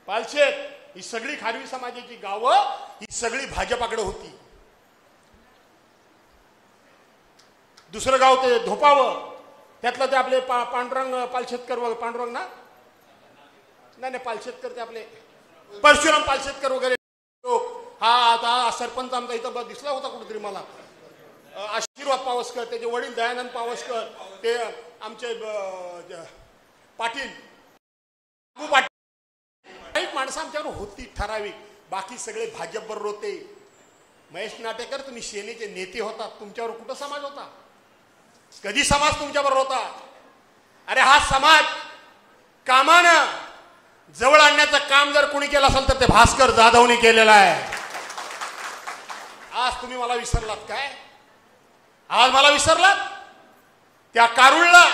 पालशेत, ही सगळी खारवी समाजाची गावं ही सगळी भाजपाकडे होती। दुसरं गाव ते धोपावं, त्यातलं ते आपले पांडुरंग पालशेतकर वगैरे, पांडुरंग ना नाही पालशेतकर, ते आपले परशुराम पालशेतकर वगैरे लोक। हा आता सरपंच आमचा इथं दिसला होता कुठेतरी मला, आशीर्वाद पावसकर, त्याचे वडील दयानंद पावसकर, ते आमचे पाटील माणसं आमच्यावर होती ठराविक, बाकी सगळे भाजप बरोबर होते। महेश नाटेकर, तुम्ही सेनेचे नेते होता, तुमच्यावर कुठं समाज होता? कधी समाज तुमच्याबरोबर होता? अरे हा समाज कामानं जवळ आणण्याचं काम जर कोणी केलं असेल तर ते भास्कर जाधवने केलेलं आहे। आज तुम्ही मला विसरलात काय? आज मला विसरलात? त्या कारुळला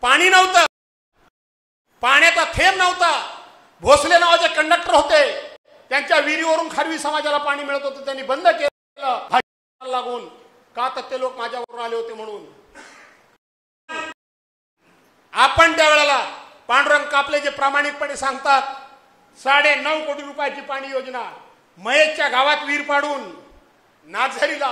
पाणी नव्हतं, पाण्याचा थेंब नव्हता, भोसले नावाचे कंडक्टर होते, त्यांच्या विहिरीवरून खारवी समाजाला पाणी मिळत होतं, त्यांनी बंद केलं भाजपाला लागून, का तर ते लोक माझ्याबरोबर आले होते म्हणून। आपण त्यावेळेला पांडुरंग कापले जे प्रामाणिकपणे सांगतात 9.5 कोटी रुपयाची पाणी योजना, महेशच्या गावात विहीर पाडून नागझरीला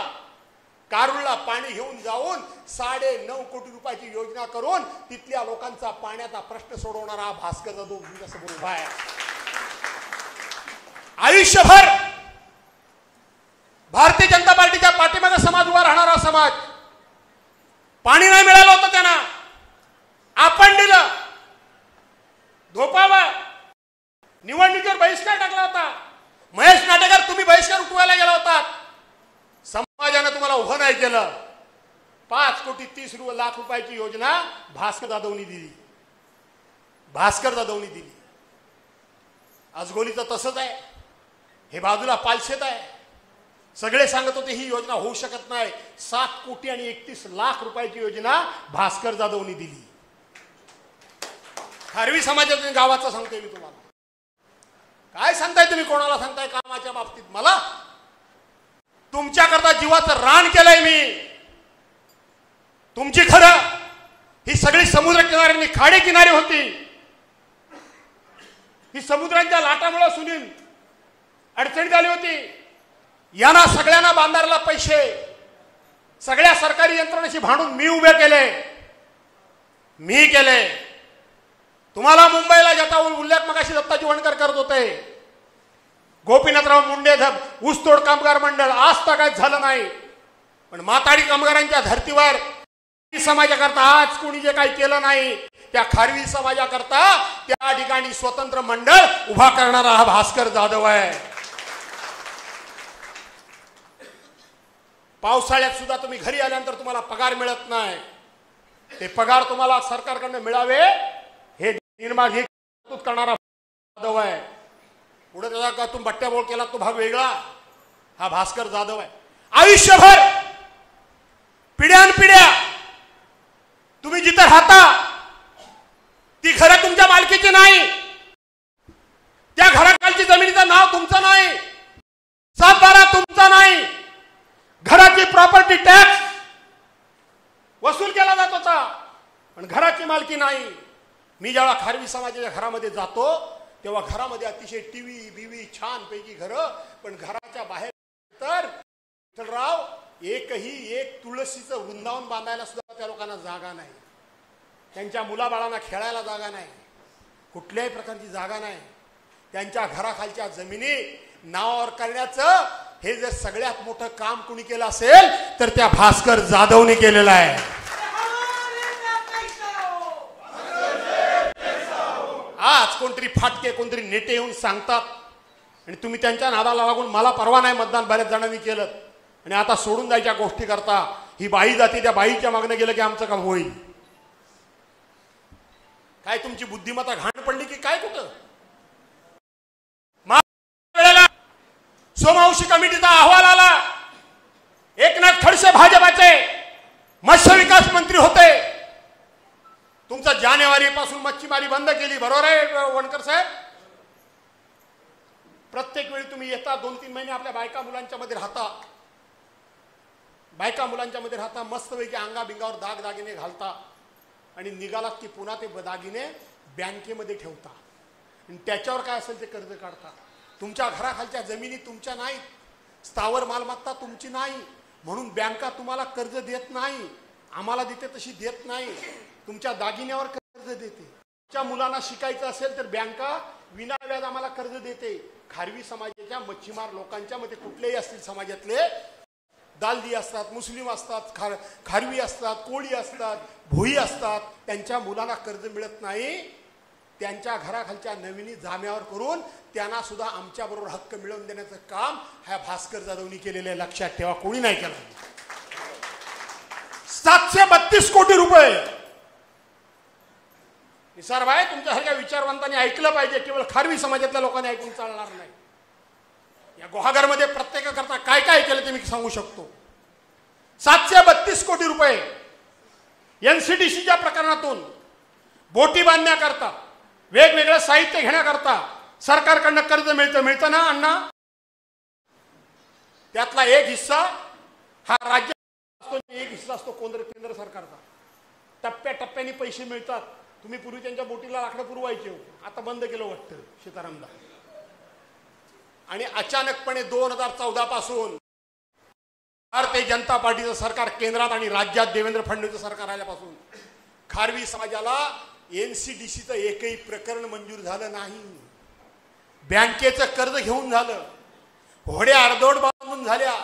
कारुळला पाणी घेऊन जाऊन 9.5 कोटी रुपयाची योजना करून तिथल्या लोकांचा पाण्याचा प्रश्न सोडवणारा भास्कर जाधव तुमच्यासमोर उभा आहे. आयुष्यभर भारतीय जनता पार्टीच्या पाठीमागे समाज उभा राहणारा समाज, पाणी नाही मिळालं होतं त्यांना, आपण दिलं. धोपावा निवडणुकीवर बहिष्कार टाकला होता. महेश नाटेकर तुम्ही बहिष्कार उठवायला गेला होता, समाजाने तुम्हाला उभं नाही केलं. 5.30 कोटी योजना भास्कर जाधवनी दिली. भास्कर जाधवनी दिली. आजगोलीचं तसंच आहे. हे बाजूला पालशेत आहे. सगळे सांगत होते ही योजना होऊ शकत नाही. 7.31 कोटी योजना भास्कर जाधवनी दिली. खारवी समाजाच्या गावाचं सांगतोय मी तुम्हाला. काय सांगताय तुम्ही, कोणाला सांगताय कामाच्या बाबतीत? मला तुमच्याकरता जीवाचं रान केलंय मी. तुमची घरं ही सगळी समुद्र किनाऱ्यांनी खाडी किनारी होती. ही समुद्रांच्या लाटामुळे सुनील अडचणीत आली होती. यांना सगळ्यांना बांधायला पैसे सगळ्या सरकारी यंत्रणेशी भांडून मी उभे केले. मी केले. तुम्हाला मुंबईला ज्याचा उल्लेख मगाशी दत्ताजी वणकर करत होते, गोपीनाथराव मुंडे ऊसतोड कामगार मंडळ आज तर काय झालं नाही, पण माताडी कामगारांच्या धर्तीवर समाजाकरता आज कोणी जे काही केलं नाही त्या खारवी समाजाकरता त्या ठिकाणी स्वतंत्र मंडळ उभा करणारा हा भास्कर जाधव आहे. पावसाळ्यात सुद्धा तुम्ही घरी आल्यानंतर तुम्हाला पगार मिळत नाही. ते पगार तुम्हाला सरकारकडून मिळावे हे निर्माण हे करणारा जाधव आहे. पुढे त्याचा का तुम्ही बट्ट्याबोळ केला तो भाग वेगळा. हा भास्कर जाधव आहे. आयुष्यभर पिढ्यानपिढ्या तुम्ही जिथे राहता ती घरं तुमच्या मालकीची नाही. त्या घराखालची जमिनीचं नाव तुमचं नाही. 7/12 तुमचा नाही. घराची प्रॉपर्टी टॅक्स वसूल केला जात होता, पण घराची मालकी नाही. मी जेव्हा खारवी समाजाच्या घरामध्ये जातो तेव्हा घरामध्ये अतिशय टीव्ही बीव्ही छान पैकी घरं, पण घराच्या बाहेर तर विठ्ठलराव एक तुळशीचं वृंदावन बांधायला सुद्धा त्या लोकांना जागा नाही. त्यांच्या मुलाबाळांना खेळायला जागा नाही. कुठल्याही प्रकारची जागा नाही. त्यांच्या घराखालच्या जमिनी नावावर करण्याचं हे जर सगळ्यात मोठं काम कुणी केलं असेल तर त्या भास्कर जाधवने केलेलं आहे. आज कोणतरी फाटके कोणतरी नेते येऊन सांगतात आणि तुम्ही त्यांच्या नादाला लागून मला परवा नाही मतदान बऱ्याच जणांनी केलं आणि आता सोडून जायच्या गोष्टी करता. ही बाई जाते त्या बाईच्या मागणं गेलं की आमचं काम होईल. काय तुमची बुद्धिमत्ता घाण पडली की काय? कुठं सोमावशी कमिटीचा अहवाल आला. एकनाथ खडसे भाजपाचे मत्स्य विकास मंत्री होते. तुमचा जानेवारी पासून मच्छीमारी बंद केली. बरोबर आहे वणकर साहेब? प्रत्येक वेळी तुम्ही येता 2-3 महिने आपल्या बायका मुलांच्या मध्ये राहता. बायका मुलांच्या मध्ये राहता. मस्तपैकी अंगाबिंगावर दागदागिने घालता आणि निघालात की पुन्हा ते दागिने बँकेमध्ये ठेवता आणि त्याच्यावर काय असेल ते कर्ज काढता. तुमच्या घराखालच्या जमिनी तुमच्या नाहीत. स्थावर मालमत्ता तुमची नाही म्हणून बँका तुम्हाला कर्ज देत नाही. आम्हाला देते तशी देत नाही. तुमच्या दागिन्यावर कर्ज देते. तुमच्या मुलांना शिकायचं असेल तर बँका विनाव्याज आम्हाला कर्ज देते. खारवी समाजाच्या मच्छीमार लोकांच्या मध्ये कुठलेही असतील समाजातले, दालदी असतात, मुस्लिम असतात, खारवी असतात, कोळी असतात, भोई असतात, त्यांच्या मुलांना कर्ज मिळत नाही. त्यांच्या घराखालच्या नविनी जाम्यावर करून त्यांना सुद्धा आमच्या बरोबर हक्क मिळवून देण्याचं काम ह्या भास्कर जाधवनी केलेलं आहे. लक्षात ठेवा, कोणी नाही केलं. 732 कोटी रुपये. निसार भाई तुमच्यासारख्या विचारवंतांनी ऐकलं पाहिजे. केवळ खारवी समाजातल्या लोकांनी ऐकून चालणार नाही. या गुहागरमध्ये प्रत्येकाकरता काय काय केलं ते मी सांगू शकतो. 732 कोटी रुपये एनसीडीसीच्या प्रकरणातून बोटी बांधण्याकरता वेगवेगळं साहित्य घेण्याकरता सरकारकडनं कर्ज मिळतं ना अण्णा. त्यातला एक हिस्सा हा राज्य असतो, एक हिस्सा असतो केंद्र सरकारचा. टप्प्याटप्प्याने पैसे मिळतात. तुम्ही पूर्वी त्यांच्या बोटीला लाकडं पुरवायचे, आता बंद केलं वाटतं सीतारामला. आणि अचानकपणे 2014 पासून भारतीय जनता पार्टीचं सरकार केंद्रात आणि राज्यात देवेंद्र फडणवीसचं सरकार आल्यापासून खारवी समाजाला NCDCचं एकही प्रकरण मंजूर झालं नाही. बँकेचं कर्ज घेऊन झालं, घोड्या अर्धवट बांधून झाल्या,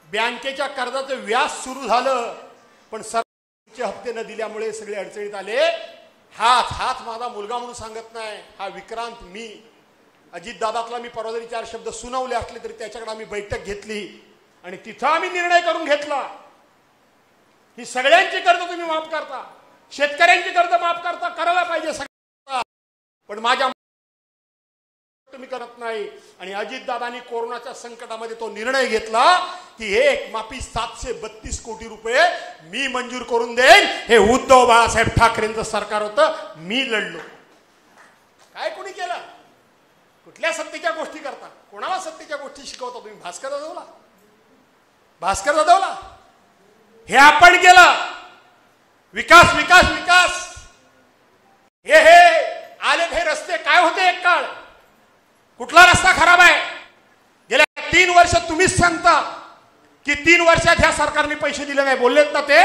बँकेच्या कर्जाचं व्याज सुरू झालं, पण सरकारचे हप्ते न दिल्यामुळे सगळे अडचणीत आले. हाच माझा मुलगा म्हणून सांगत नाही, हा विक्रांत. मी अजितदादातला मी परवा जरी 4 शब्द सुनावले असले तरी त्याच्याकडे आम्ही बैठक घेतली आणि तिथं आम्ही निर्णय करून घेतला ही सगळ्यांची कर्ज तुम्ही माफ करता, शेतकऱ्यांची कर्ज माफ करता, करायला पाहिजे सगळ्यांना, पण माझ्या तुम्ही करत नाही. आणि अजितदादांनी कोरोनाच्या संकटामध्ये तो निर्णय घेतला की एक माफी 732 कोटी रुपये मी मंजूर करून देईन. हे उद्धव बाळासाहेब ठाकरेंचं सरकार होतं, मी लढलो. काय कोणी केलं? कुठल्या सत्तेच्या गोष्टी करता? कोणाला सत्तेच्या गोष्टी शिकवता तुम्ही? भास्कर जाधवला हे आपण केलं. विकास विकास विकास हे आले हे रस्ते काय होते एक काळ? कुठला रस्ता खराब आहे? गेल्या 3 वर्ष तुम्हीच सांगता की 3 वर्षात ह्या सरकारने पैसे दिले नाही, बोललेत ना ते.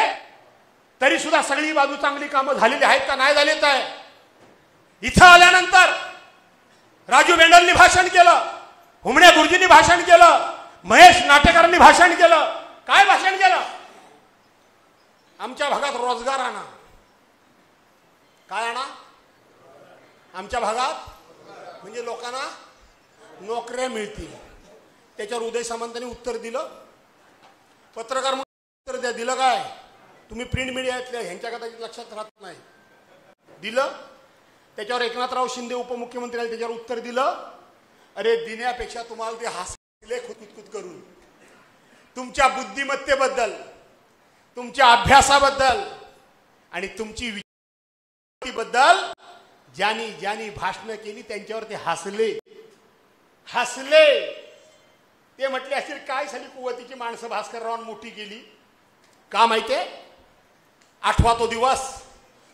तरी सुद्धा सगळी बाजू चांगली कामं झालेली आहेत का नाही झालीत आहे? इथं आल्यानंतर राजू बेंडलनी भाषण केलं, हुमण्या गुरुजींनी भाषण केलं, महेश नाटेकरांनी भाषण केलं. काय भाषण केलं? आमच्या भागात रोजगार आणा. काय आणा? आमच्या भागात म्हणजे लोकांना नोकऱ्या मिळतील. त्याच्यावर उदय सामंतांनी उत्तर दिलं. पत्रकार उत्तर द्या, दिलं काय? तुम्ही प्रिंट मीडियातल्या ह्यांच्या कदाचित लक्षात राहत नाही. दिलं. त्याच्यावर एकनाथराव शिंदे उपमुख्यमंत्री आले, त्याच्यावर उत्तर दिलं. अरे दिण्यापेक्षा तुम्हाला ते हसले खुदकुद करून तुमच्या बुद्धिमत्तेबद्दल, तुमच्या अभ्यासाबद्दल आणि तुमची विचारबद्दल ज्यांनी ज्यांनी भाषणं केली त्यांच्यावर ते हसले. ते म्हटले असतील काय झाली कुवतीची माणसं भास्कररावांनी मोठी केली. का माहितीये? 8वा तो दिवस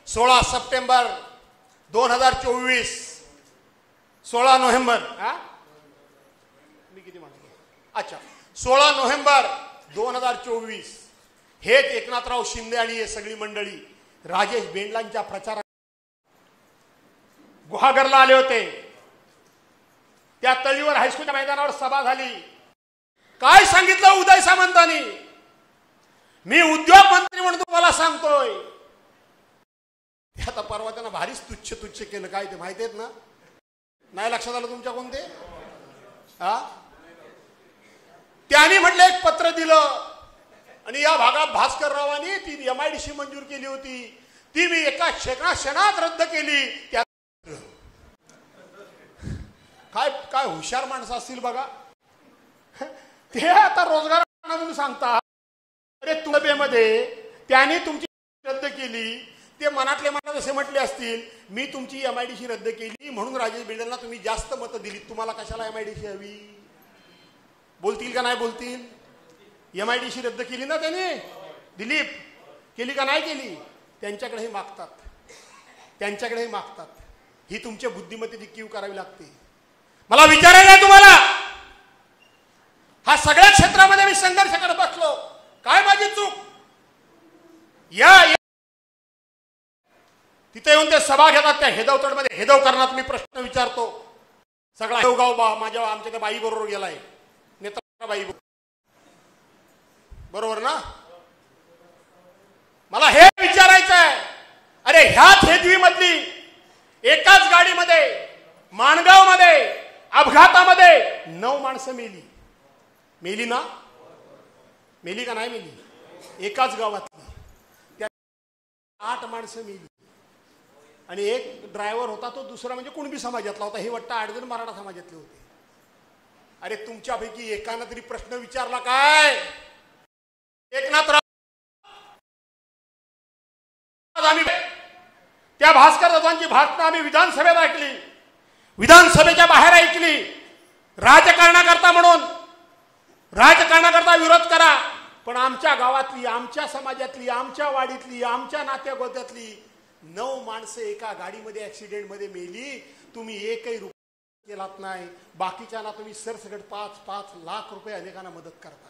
16 सप्टेंबर 2024, 16 नोव्हेंबर, मी किती म्हणतो? अच्छा, 16 नोव्हेंबर 2024 हेच एकनाथराव शिंदे आणि हे सगळी मंडळी राजेश बेंडलांच्या प्रचारात गुहागरला आले होते. त्या तळीवर हायस्कूलच्या मैदानावर सभा झाली. काय सांगितलं उदय सामंतांनी? मी उद्योग मंत्री म्हणून तुम्हाला सांगतोय. आता परवा त्यांना भारीच तुच्छ केलं. काय ते माहिती आहेत ना? नाही लक्षात आलं तुमच्या कोणते? त्यांनी म्हटलं एक पत्र दिलं आणि या भागात भास्कररावांनी ती MIDC मंजूर केली होती, ती मी एका क्षणात रद्द केली. त्या काय हुशार माणसं असतील बघा. ते आता रोजगार म्हणून सांगता. अरे तुळबेमध्ये त्यांनी तुमची रद्द केली, ते मनातले मनात असे म्हटले असतील मी तुमची MIDC रद्द केली म्हणून राजेश बेंडलला तुम्ही जास्त मतं दिली, तुम्हाला कशाला MIDC हवी? बोलतील का नाही बोलतील? MIDC रद्द केली ना त्यांनी, दिलीप केली का नाही केली? त्यांच्याकडेही मागतात. ही तुमच्या बुद्धिमत्तेची कीव करावी लागते. मला विचारायला आहे तुम्हाला, हा सगळ्या क्षेत्रामध्ये मी संघर्ष करत बसलो, काय माझी चूक? तिथे येऊन ते सभा घेतात, त्या हेदवतडमध्ये हेदव करण्यात मी प्रश्न विचारतो. सगळा हेदवगाव माझ्या आमच्या त्या बाई बरोबर गेलाय, नेत्राबाई बरोबर ना? मला हे विचारायचं आहे, अरे ह्याच हेदवी मधली एकाच गाडीमध्ये माणगाव मध्ये अपघातामध्ये 9 माणसं मेली ना? मेली का नाही मेली? एकाच गावातली त्या 8 माणसं मेली आणि एक ड्रायव्हर होता, तो दुसरा म्हणजे कुणबी समाजातला होता. हे वाटतं 8 जण मराठा समाजातले होते. अरे तुमच्यापैकी एकानं तरी प्रश्न विचारला काय? एकनाथराव त्या भास्कर जाधवांची भाषणं आम्ही विधानसभेत ऐकली, विधानसभेच्या बाहेर ऐकली. राजकारणाकरता म्हणून राजकारणाकरता विरोध करा, पण आमच्या गावातली, आमच्या समाजातली, आमच्या वाडीतली, आमच्या नात्यागोत्यातली 9 माणसं एका गाडीमध्ये ऍक्सिडेंट मध्ये मेली, तुम्ही एकही रुपया केलात नाही. बाकीच्यांना तुम्ही सरसकट 5-5 लाख रुपये अनेकांना मदत करता.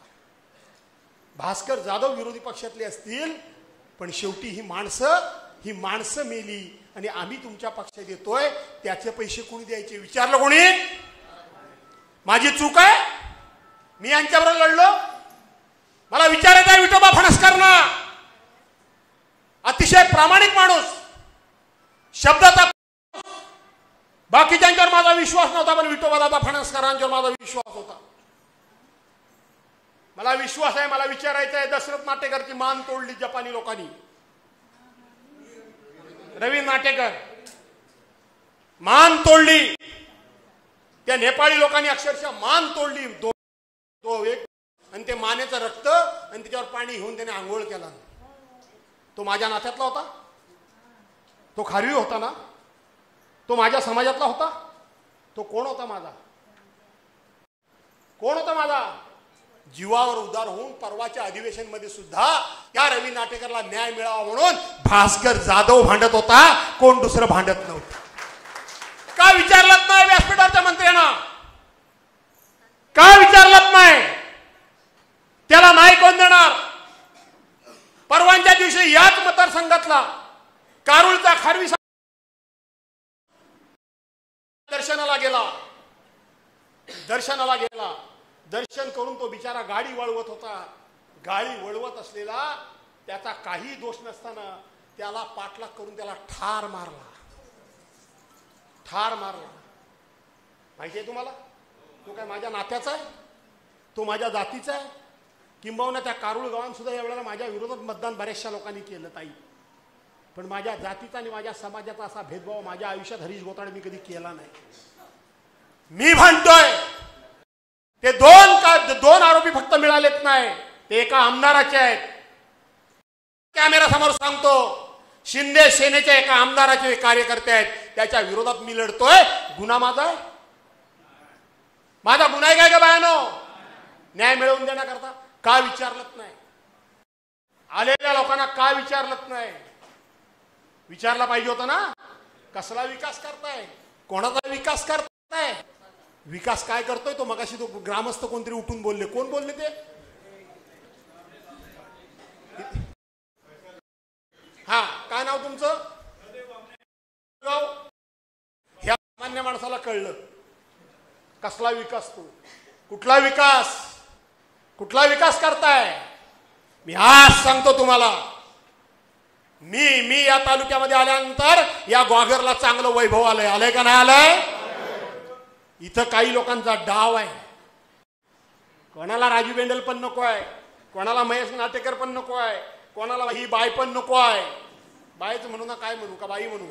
भास्कर जाधव विरोधी पक्षातले असतील, पण शेवटी ही माणसं मेली आणि आम्ही तुमच्या पक्षात येतोय, त्याचे पैसे कोणी द्यायचे विचारलं कोणी? माझी चूक आहे? मी यांच्याबरोबर लढलो? मला विचारायचं आहे विठोबा फणसकरांना, अतिशय प्रामाणिक माणूस, शब्दाचा. बाकीच्यांच्यावर माझा विश्वास नव्हता, पण विठोबा दादा फणसकरांच्यावर माझा विश्वास होता. मला विश्वास आहे. मला विचारायचं आहे, दशरथ नाटेकरची मान तोडली जपानी लोकांनी. रवी नाटेकर मान तोडली, त्या नेपाळी लोकांनी अक्षरशः मान तोडली. आणि ते मानेचं रक्त आणि त्याच्यावर पाणी घेऊन त्याने आंघोळ केला. तो माझ्या नात्यातला होता, तो खारवी होता ना, तो माझ्या समाजातला होता. तो कोण होता माझा? कोण होता माझा? जीवावर उदार होऊन परवाच्या अधिवेशन मध्ये सुद्धा त्या रवी नाटेकरला न्याय मिळावा म्हणून भास्कर जाधव भांडत होता, कोण दुसरं भांडत नव्हतं. का विचारलंच नाही व्यासपीठाच्या मंत्र्यांना? का विचारलंच नाही? त्याला नाही कोण देणार? परवांच्या दिवशी याच मतदारसंघातला कारुळचा खारवी दर्शनाला गेला. दर्शन करून तो बिचारा गाडी वळवत होता. गाडी वळवत असलेला त्याचा काही दोष नसताना त्याला पाठलाग करून त्याला ठार मारला. माहिती आहे तुम्हाला? तो काय माझ्या नात्याचा आहे? तो माझ्या जातीचा आहे? किंबहुना त्या कारुळ गावात सुद्धा यावेळेला माझ्या विरोधात मतदान बऱ्याचशा लोकांनी केलं ताई, पण माझ्या जातीचा आणि माझ्या समाजाचा असा भेदभाव माझ्या आयुष्यात हरीश गोताडे मी कधी केला नाही. मी म्हणतोय ते दोन आरोपी फक्त मिळालेत नाही, ते एका आमदाराचे आहेत. कॅमेरा समोर सांगतो, शिंदे सेनेच्या एका आमदाराचे कार्यकर्ते आहेत, त्याच्या विरोधात मी लढतोय. गुन्हा माझा आहे? माझा गुन्हा आहे काय का बायानो? न्याय मिळवून देण्याकरता का विचारलंच नाही? आलेल्या लोकांना का विचारलंच नाही? विचारला पाहिजे होतं ना. कसला विकास करताय? कोणाचा विकास करताय? विकास काय करतोय तो? मगाशी तो ग्रामस्थ कोणतरी उठून बोलले. कोण बोलले ते? हा, काय नाव तुमचं? ह्या सामान्य माणसाला कळलं कसला विकास तो. कुठला विकास करताय? मी आज सांगतो तुम्हाला, मी या तालुक्यामध्ये आल्यानंतर या ग्वाघरला चांगलं वैभव आलंय का नाही आलंय? इथं काही लोकांचा डाव आहे. कोणाला राजू बेंडल पण नको आहे, कोणाला महेश नाटेकर पण नको आहे, कोणाला ही बाई पण नको आहे. बाईच म्हणू ना, काय म्हणू का बाई म्हणू?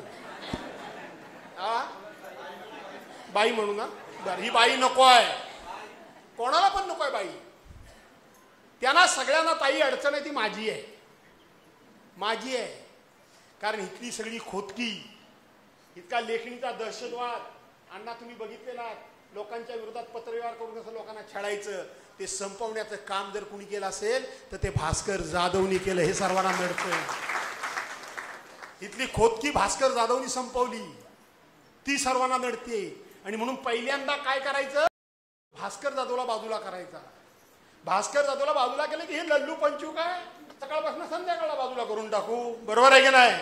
बाई म्हणू ना. बरं, ही बाई नको आहे, कोणाला पण नको आहे बाई. त्यांना सगळ्यांना ताई अडचण आहे ती माझी आहे. कारण इथली सगळी खोदकी, इतका लेखणीचा दहशतवाद अण्णा तुम्ही बघितलेला, लोकांच्या विरोधात पत्रव्यवहार करून असं लोकांना छळायचं, ते संपवण्याचं काम जर कुणी केलं असेल तर ते भास्कर जाधवनी केलं. हे सर्वांना मिळतंय. इथली खोदकी भास्कर जाधवनी संपवली, ती सर्वांना नडते. आणि म्हणून पहिल्यांदा काय करायचं? भास्कर जाधवला बाजूला करायचा. भास्कर जाधवला बाजूला केलं की हे लल्लू पंचू काय सकाळपासून संध्याकाळला बाजूला करून टाकू. बरोबर आहे की नाही?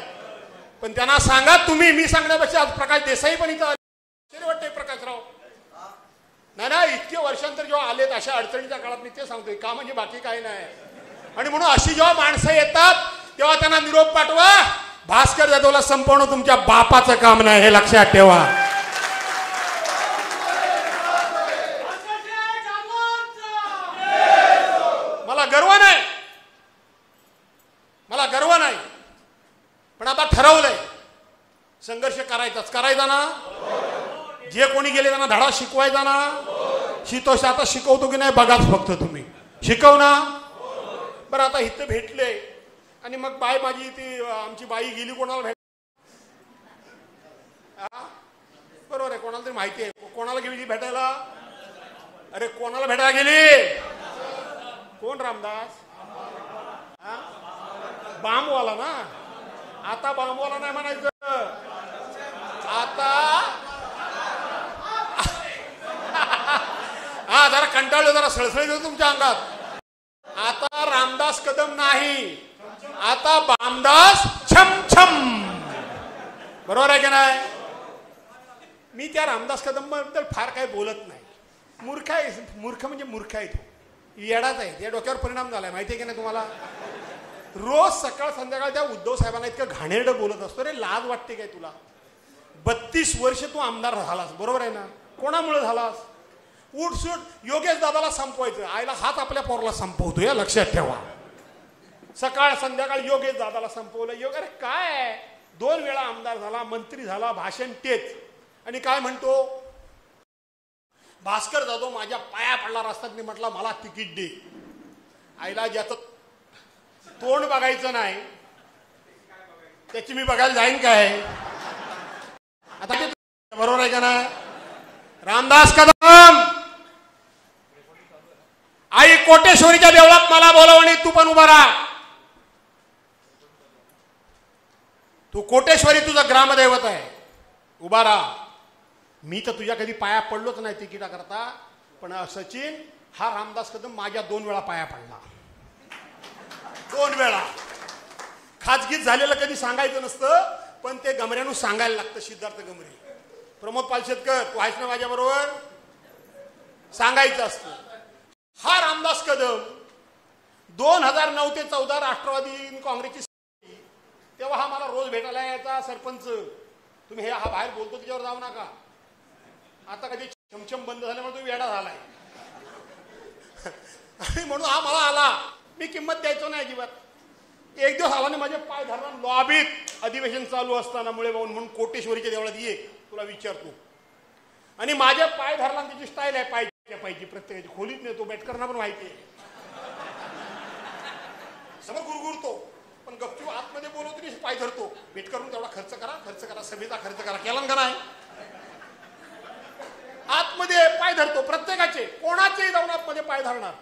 पण त्यांना सांगा तुम्ही, मी सांगण्यापेक्षा आज प्रकाश देसाई पण इथं वाटतंय. प्रकाशराव नाही, इतके वर्षांतर जेव्हा आलेत अशा अडचणीच्या काळात, मी ते सांगतोय का, म्हणजे बाकी काही नाही. आणि म्हणून अशी जेव्हा माणसं येतात तेव्हा त्यांना निरोप पाठवा. भास्कर जाधवला संपवणं तुमच्या बापाचं काम नाही, हे लक्षात ठेवा. मला गर्व नाही, पण आता ठरवलंय संघर्ष करायचा ना. जे कोणी गेले त्यांना धडा शिकवायचा ना. आता शिकवतो की नाही बघाच फक्त तुम्ही. शिकव ना. बरं, आता इथं भेटले आणि मग बाई माझी ती आमची बाई गेली कोणाला भेट? बरोबर आहे, कोणाला तरी माहिती आहे. कोणाला गेली भेटायला? अरे कोणाला भेटायला गेली? कोण? रामदास बामवाला ना. आता बांबोला नाही म्हणायचं, आता हा जरा कंटाळलो, जरा सळसळीत तुमच्या अंगात. आता रामदास कदम नाही, आता बामदास छम छम. बरोबर आहे की नाही? मी त्या रामदास कदम बद्दल फार काही बोलत नाही. मूर्ख आहे, मूर्ख म्हणजे मूर्ख आहे, तो येडाच आहे. त्या डोक्यावर परिणाम झालाय माहिती आहे की नाही तुम्हाला? रोज सकाळ संध्याकाळ त्या उद्धव साहेबांना इतकं घाणेरडं बोलत असतो. रे लाज वाटते काय तुला? 32 वर्ष तू आमदार झालास, बरोबर आहे ना? कोणामुळे झालास? उठसूट योगेश दादाला संपवायचं, आईला हात आपल्या पोराला संपवतो, या लक्षात ठेवा. सकाळ संध्याकाळ योगेश दादाला संपवलं. योग अरे काय, 2 वेळा आमदार झाला, मंत्री झाला, भाषण तेच. आणि काय म्हणतो? भास्कर जाधव माझ्या पाया पडला रस्त्यात, मी म्हटलं मला तिकीट दे. आईला ज्याचं तोंड बघायचं नाही त्याची मी बघायला जाईन काय? आता बरोबर आहे का नाही? रामदास कदम आई कोटेश्वरीच्या देवळात मला बोलव आणि तू पण उभा राहा. तू कोटेश्वरी तुझं ग्रामदैवत आहे, उभा राहा. मी तर तुझ्या कधी पाया पडलोच नाही तिकिटा करता, पण सचिन हा रामदास कदम माझ्या 2 वेळा पाया पडला. 2 वेळा. खाजगीत झालेलं कधी सांगायचं नसतं, पण ते गमऱ्यानं सांगायला लागतं. सिद्धार्थ गमरे, प्रमोद पालशेतकर, तू आहेस ना माझ्या बरोबर? सांगायचं असतं. हा रामदास कदम 2009 ते 14 राष्ट्रवादी काँग्रेसची, तेव्हा हा मला रोज भेटायला यायचा. सरपंच तुम्ही हा बाहेर बोलतो त्याच्यावर जाऊ नका. आता कधी छमछम बंद झाल्यामुळे तो वेडा झालाय. आणि म्हणून हा मला आला, मी किंमत द्यायचो नाही अजिबात. एक दिवस आला माझे पाय धरला लॉबीत, अधिवेशन चालू असताना मुळे भाऊन म्हणून कोटेश्वरीच्या देवळात ये तुला विचारतो. आणि माझे पाय धरला, त्याची स्टाईल आहे पायची प्रत्येकाची. खोलीत नेतो, बेटकरना पण माहिती आहे. समोर गुरगुरतो, पण गपचूप आतमध्ये बोलवतो की पाय धरतो. बेटकरून तेवढा खर्च करा, सभेचा खर्च करा. केला का नाही? आतमध्ये पाय धरतो प्रत्येकाचे, कोणाचेही जाऊन आतमध्ये पाय धरणार.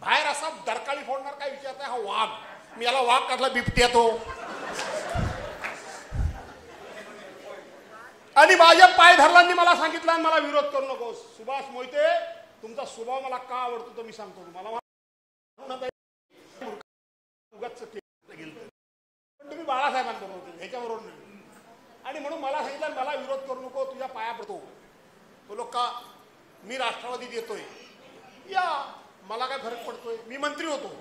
बाहेर असा दरकाळी फोडणार. काय विचारताय? हा वाघ. मी याला वाघ काढला, बिबट्या तो. आणि माझ्या पाय धरलांनी मला सांगितलं, मला विरोध करू नकोस. सुभाष मोहिते, तुमचा स्वभाव मला का आवडतो तो मी सांगतो तुम्हाला. पण तुम्ही बाळासाहेबांबरोबर होते, ह्याच्याबरोबर नाही. आणि म्हणून मला सांगितलं, मला विरोध करू नको, तुझ्या पाया पडतो. बोलो का? मी राष्ट्रवादीत येतोय, या. मला काय फरक पडतोय? मी मंत्री होतो,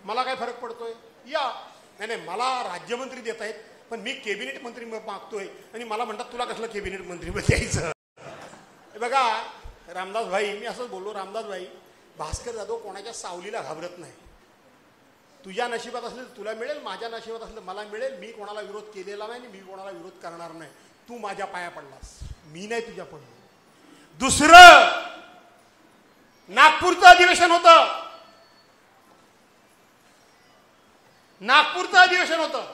मला काय फरक पडतोय? या. नाही, मला राज्यमंत्री देत आहेत, पण मी कॅबिनेट मंत्री मागतोय. आणि मला म्हणतात तुला कसलं कॅबिनेट मंत्री द्यायचं? बघा रामदास भाई, मी असंच बोललो. रामदास भाई, भास्कर जाधव कोणाच्या सावलीला घाबरत नाही. तुझ्या नशिबात असलं तर तुला मिळेल, माझ्या नशिबात असलं मला मिळेल. मी कोणाला विरोध केलेला नाही, मी कोणाला विरोध करणार नाही. तू माझ्या पाया पडलास, मी नाही तुझ्या पडलो. दुसरं, नागपूरचं अधिवेशन होतं. नागपूरचं अधिवेशन होतं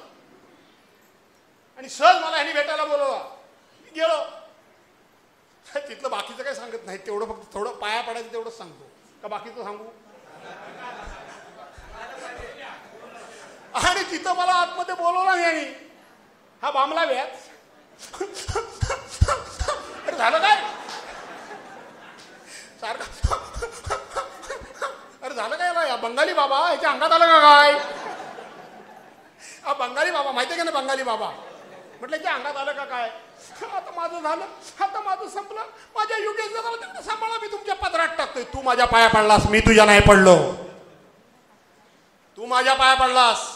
आणि सहज मला ह्यानी भेटायला बोलवला. गेलो. तिथलं बाकीचं काय सांगत नाही, तेवढं फक्त थोडं पाया पडायचं तेवढंच सांगतो. का बाकीचं सांगू? आणि तिथं मला आतमध्ये बोलवला नाही. हा बामला व्याज. अरे झालं काय? सारखं अरे झालं काय? या बंगाली बाबा ह्याच्या अंगात आलं का काय? हा बंगाली बाबा माहितीये का ना? बंगाली बाबा म्हटलं ह्याच्या अंगात आलं का काय? आता माझं झालं, आता माझं संपलं. माझ्या योगेश दादाला तेवढं सांभाळा, मी तुमच्या पदरात टाकतोय. तू माझ्या पाया पडलास, मी तुझ्या नाही पडलो. तू माझ्या पाया पडलास.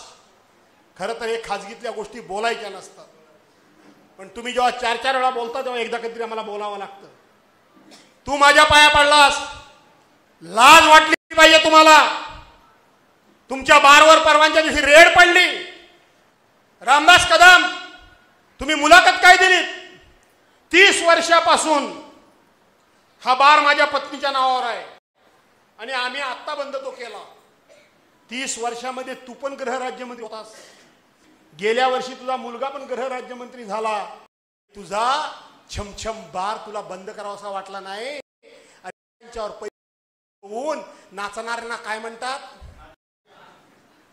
खरं तर हे खाजगीतल्या गोष्टी बोलायच्या नसतात, पण तुम्ही जेव्हा 4-4 वेळा बोलता तेव्हा एकदा कधीतरी आम्हाला बोलावं लागतं. तू माझ्या पाया पडलास, लाज वाटली पाहिजे तुम्हाला. तुमच्या बारवर परवानच्या दिवशी रेड पडली. रामदास कदम, तुम्ही मुलाखत काय दिली? 30 वर्षापासून हा बार माझ्या पत्नीच्या नावावर आहे आणि आम्ही आत्ता बंद तो केला. 30 वर्षामध्ये तू पण गृहराज्यमंत्री होतास. गेल्या वर्षी तुझा मुलगा पण गृहराज्यमंत्री झाला. तुझा छमछम बार तुला बंद करावासा वाटला नाही. त्यांच्यावर पैसे होऊन नाचणाऱ्यांना काय म्हणतात?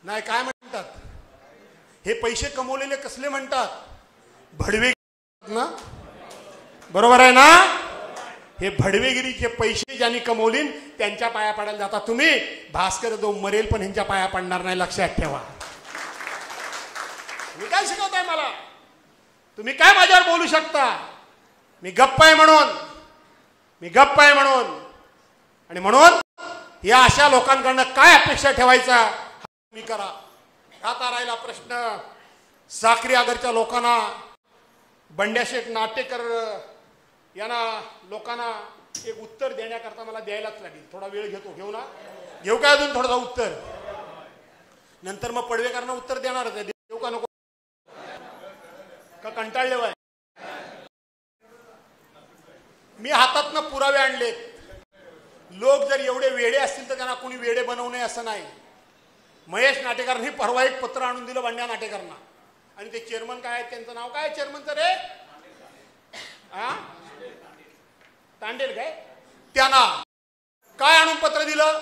नाही काय म्हणतात? हे पैसे कमवलेले कसले म्हणतात? भडवे ना, बरोबर आहे ना? हे भडवेगिरीचे पैसे ज्यांनी कमवलीन त्यांच्या पाया पडायला जाता तुम्ही. भास्कर जो मरेल पण ह्यांच्या पाया पडणार नाही, लक्षात ठेवा. तुम्ही काय शिकवताय मला? तुम्ही काय माझ्यावर बोलू शकता? मी गप्प आहे म्हणून, मी गप्प आहे म्हणून. आणि म्हणून या अशा लोकांकडनं काय अपेक्षा ठेवायचा मी करा. आता राहिला प्रश्न साक्री आगरच्या लोकांना, बंड्याशेठ नाटेकर यांना लोकांना एक उत्तर देण्याकरता मला द्यायलाच लागेल. थोडा वेळ घेतो, घेऊ ना? घेऊ का अजून थोडा उत्तर? नंतर मग पडवेकरांना उत्तर देणारच आहे. देऊ का नको? का कंटाळले वय? मी हातातनं पुरावे आणलेत. लोक जर एवढे वेडे असतील तर त्यांना कोणी वेडे बनवू नये असं नाही. महेश नाटेकरांनी परवा एक पत्र आणून दिलं बंड्या नाटेकरांना. आणि ते चेअरमन काय आहेत, त्यांचं नाव काय चेअरमनचं रे? हा, तांडेल काय? त्यांना काय आणून पत्र दिलं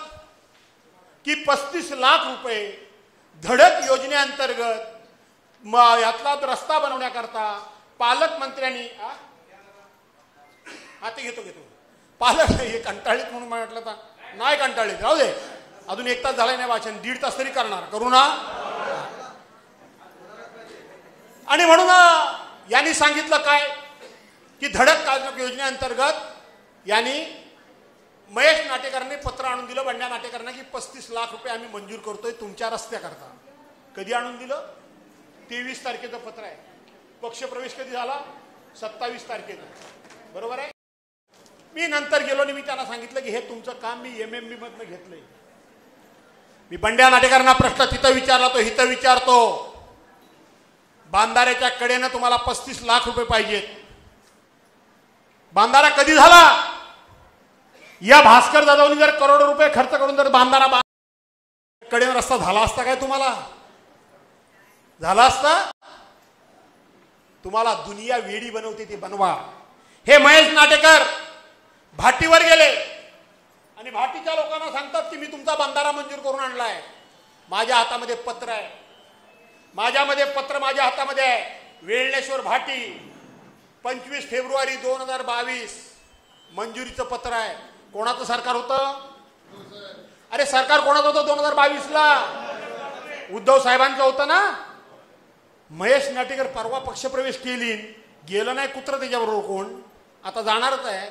की 35 लाख रुपये धडक योजनेअंतर्गत यातला रस्ता बनवण्याकरता पालकमंत्र्यांनी ते घेतो पालक हे कंटाळीत म्हणून म्हटलं तर नाही, कंटाळीत राहू दे. अजून 1 तास झालाय नाही भाषण, 1.5 तास तरी करणार, करू ना? आणि म्हणून यांनी सांगितलं काय की धडक योजनेअंतर्गत यांनी महेश नाटेकरांनी पत्र आणून दिलं बंड्या नाटेकरांना की 35 लाख रुपये आम्ही मंजूर करतोय तुमच्या रस्त्याकरता. कधी आणून दिलं? 23 तारखेचं पत्र आहे. पक्षप्रवेश कधी झाला? 27 तारखेचा, बरोबर आहे. मी नंतर गेलो आणि मी त्यांना सांगितलं की हे तुमचं काम मी MMB मधनं घेतलंय. मी बंड्या नाटेकरांना प्रश्न तिथं विचारला, तो इथं विचारतो. बांधाऱ्याच्या कडेनं तुम्हाला 35 लाख रुपये पाहिजेत. बांधारा कधी झाला? या भास्कर जाधवनी जर करोडो रुपये खर्च करून जर बांधारा कडेनं रस्ता झाला असता काय? तुम्हाला झाला असता? तुम्हाला दुनिया वेडी बनवते ते बनवा. हे महेश नाटेकर भाटीवर गेले आणि भाटीच्या लोकांना सांगतात की मी तुमचा बांधारा मंजूर करून आणलाय. माझ्या हातामध्ये पत्र आहे, माझ्या हातामध्ये आहे. वेळणेश्वर भाटी 25 फेब्रुवारी 2022 मंजुरीचं पत्र आहे. कोणाचं सरकार होतं? अरे सरकार कोणाचं होतं 2022 ला? उद्धव साहेबांचं होतं ना. महेश नाटेकर परवा पक्षप्रवेश केली, गेलं नाही कुत्र त्याच्याबरोबर कोण. आता जाणारच आहे,